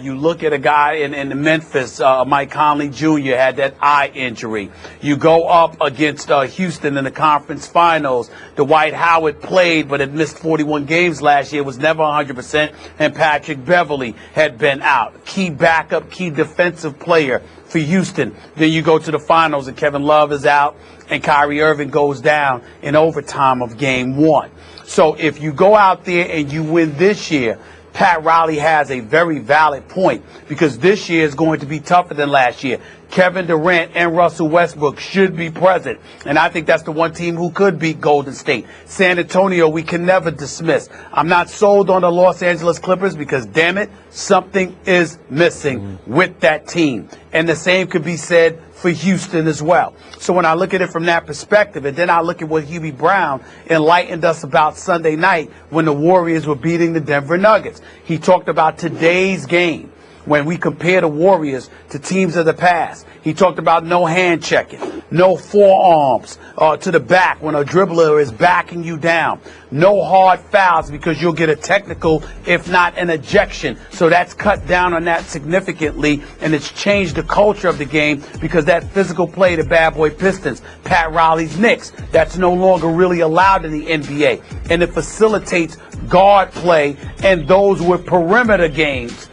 You look at a guy in Memphis, Mike Conley Jr. had that eye injury. You go up against Houston in the conference finals. Dwight Howard played, but had missed 41 games last year, was never 100%, and Patrick Beverly had been out. Key backup, key defensive player for Houston. Then you go to the finals, and Kevin Love is out, and Kyrie Irving goes down in overtime of game 1. So if you go out there and you win this year, Pat Riley has a very valid point, because this year is going to be tougher than last year. Kevin Durant and Russell Westbrook should be present, and I think that's the one team who could beat Golden State. San Antonio, we can never dismiss. I'm not sold on the Los Angeles Clippers because, damn it, something is missing with that team. And the same could be said for Houston as well. So when I look at it from that perspective, and then I look at what Hubie Brown enlightened us about Sunday night when the Warriors were beating the Denver Nuggets. He talked about today's game. When we compare the Warriors to teams of the past, he talked about no hand checking, no forearms to the back when a dribbler is backing you down, no hard fouls because you'll get a technical, if not an ejection. So that's cut down on that significantly, and it's changed the culture of the game because that physical play, the bad boy Pistons, Pat Riley's Knicks, that's no longer really allowed in the NBA, and it facilitates guard play and those with perimeter games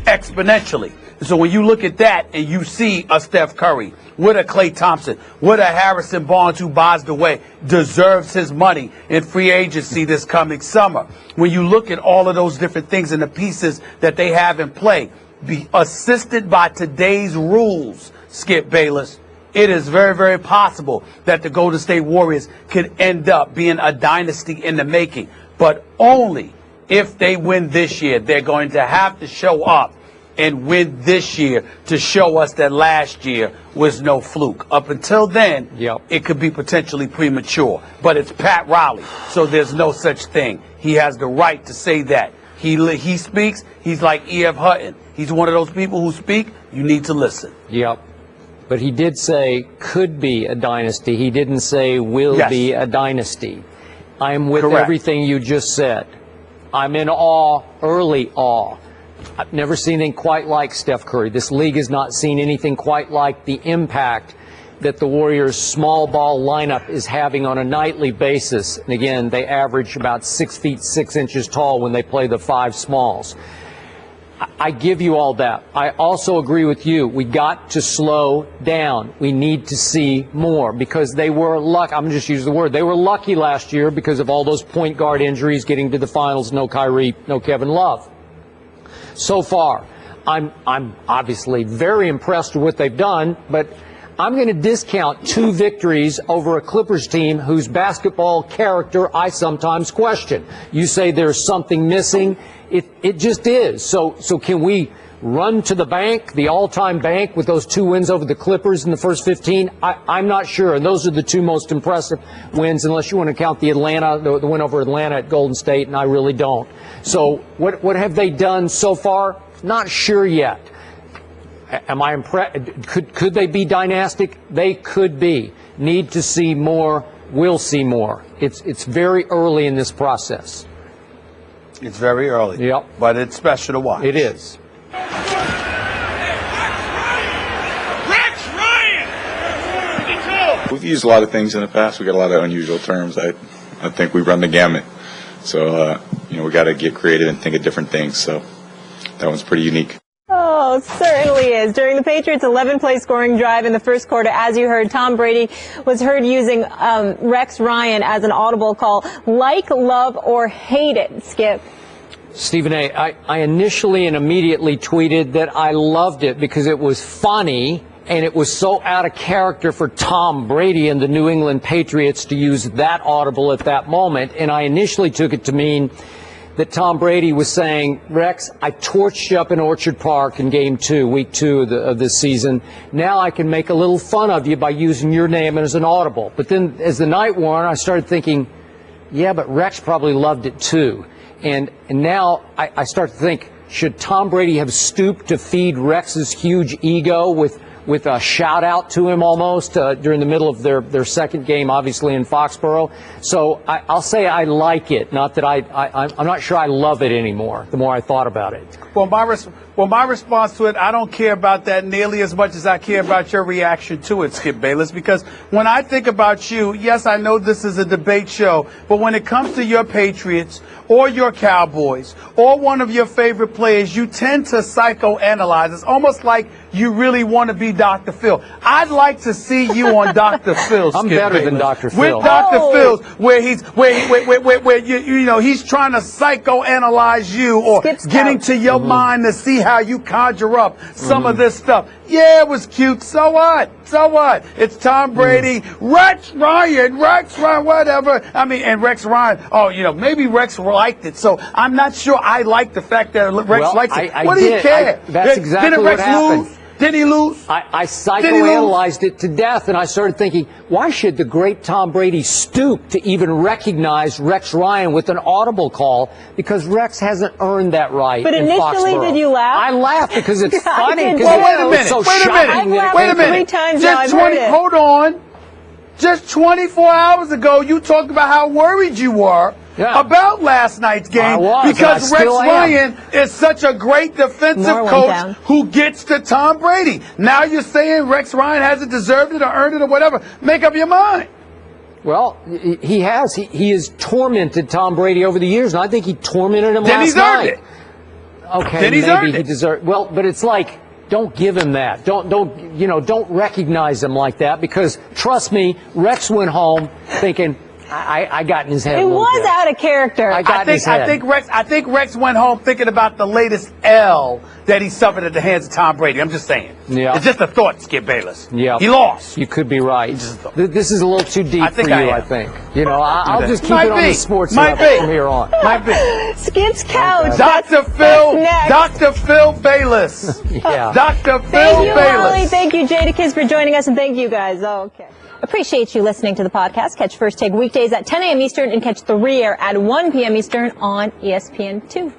exponentially. So when you look at that and you see a Steph Curry, with a Klay Thompson, with a Harrison Barnes who, by the way, deserves his money in free agency this coming summer. When you look at all of those different things and the pieces that they have in play, be assisted by today's rules, Skip Bayless, it is very, very possible that the Golden State Warriors could end up being a dynasty in the making, but only if they win this year. They're going to have to show up and win this year to show us that last year was no fluke. Up until then, it could be potentially premature. But it's Pat Riley, so there's no such thing. He has the right to say that. He speaks. He's like E.F. Hutton. He's one of those people who speak. You need to listen. Yep. But he did say could be a dynasty. He didn't say will be a dynasty. I'm with everything you just said. I'm in awe, early awe. I've never seen anything quite like Steph Curry. This league has not seen anything quite like the impact that the Warriors' small ball lineup is having on a nightly basis. And again, they average about 6 feet 6 inches tall when they play the 5 smalls. I give you all that. I also agree with you. We got to slow down. We need to see more because they were lucky. I'm just using the word. They were lucky last year because of all those point guard injuries, getting to the finals. No Kyrie, no Kevin Love. So far, I'm obviously very impressed with what they've done, but I'm going to discount 2 victories over a Clippers team whose basketball character I sometimes question. You say there's something missing. It just is. So can we run to the bank, the all-time bank, with those 2 wins over the Clippers in the first 15? I'm not sure. And those are the 2 most impressive wins, unless you want to count the win over Atlanta at Golden State, and I really don't. So what have they done so far? Not sure yet. Am I impressed? Could they be dynastic? They could be. Need to see more. We'll see more. It's very early in this process. It's very early. Yep. But it's special to watch. It is. We've used a lot of things in the past. We got a lot of unusual terms. I think we run the gamut. So, we got to get creative and think of different things. So that one's pretty unique. Oh, it certainly is. During the Patriots' 11-play scoring drive in the first quarter, as you heard, Tom Brady was heard using Rex Ryan as an audible call. Like, love, or hate it, Skip? Stephen A., I initially and immediately tweeted that I loved it because it was funny and it was so out of character for Tom Brady and the New England Patriots to use that audible at that moment. And I initially took it to mean that Tom Brady was saying, Rex, I torched you up in Orchard Park in Game 2, Week 2 of this season. Now I can make a little fun of you by using your name as an audible. But then as the night wore on, I started thinking, yeah, but Rex probably loved it too. And now I start to think, should Tom Brady have stooped to feed Rex's huge ego with a shout out to him almost during the middle of their second game, obviously in Foxborough? So I'll say I like it, not that I'm not sure I love it anymore, the more I thought about it. Well, my response to it, I don't care about that nearly as much as I care about your reaction to it, Skip Bayless, because when I think about you, yes, I know this is a debate show, but when it comes to your Patriots or your Cowboys or one of your favorite players, you tend to psychoanalyze. It's almost like you really want to be Dr. Phil. I'd like to see you on Dr. Phil. I'm better than Dr. Phil. With Dr. Phil, where he's he's trying to psychoanalyze you or getting to your mind to see how you conjure up some of this stuff. Yeah, it was cute. So what? So what? It's Tom Brady, Rex Ryan, whatever. I mean, and Rex Ryan. Oh, maybe Rex liked it. So I'm not sure I like the fact that Rex likes it. What do you care? That's exactly what happened. Did he lose? I psychoanalyzed it to death, and I started thinking, why should the great Tom Brady stoop to even recognize Rex Ryan with an audible call? Because Rex hasn't earned that right. But initially, did you laugh? I laughed because it's funny. Well, wait a minute. 3 times now. I've heard it. Hold on. Just 24 hours ago, you talked about how worried you were about last night's game because Rex Ryan is such a great defensive coach who gets to Tom Brady. Now you're saying Rex Ryan hasn't deserved it or earned it or whatever. Make up your mind. Well, he has. He has tormented Tom Brady over the years, and I think he tormented him last night. Then he's earned it. Okay, maybe he deserved. Well, but it's like, don't give him that. Don't recognize him like that, because trust me, Rex went home thinking, I got in his head. It was out of character. I think Rex went home thinking about the latest L that he suffered at the hands of Tom Brady. I'm just saying. Yeah. It's just a thought, Skip Bayless. Yeah. He lost. You could be right. This is a little too deep for you, I think. I'll just keep it on the sports level from here on. Might be. Skip's couch. Dr. Phil Bayless. Yeah. Dr. Phil Bayless. Thank you, Holly. Thank you, Jadakiss, for joining us, and thank you guys. Oh, okay. Appreciate you listening to the podcast. Catch First Take weekdays at 10 a.m. Eastern and catch The Re-Air at 1 p.m. Eastern on ESPN2.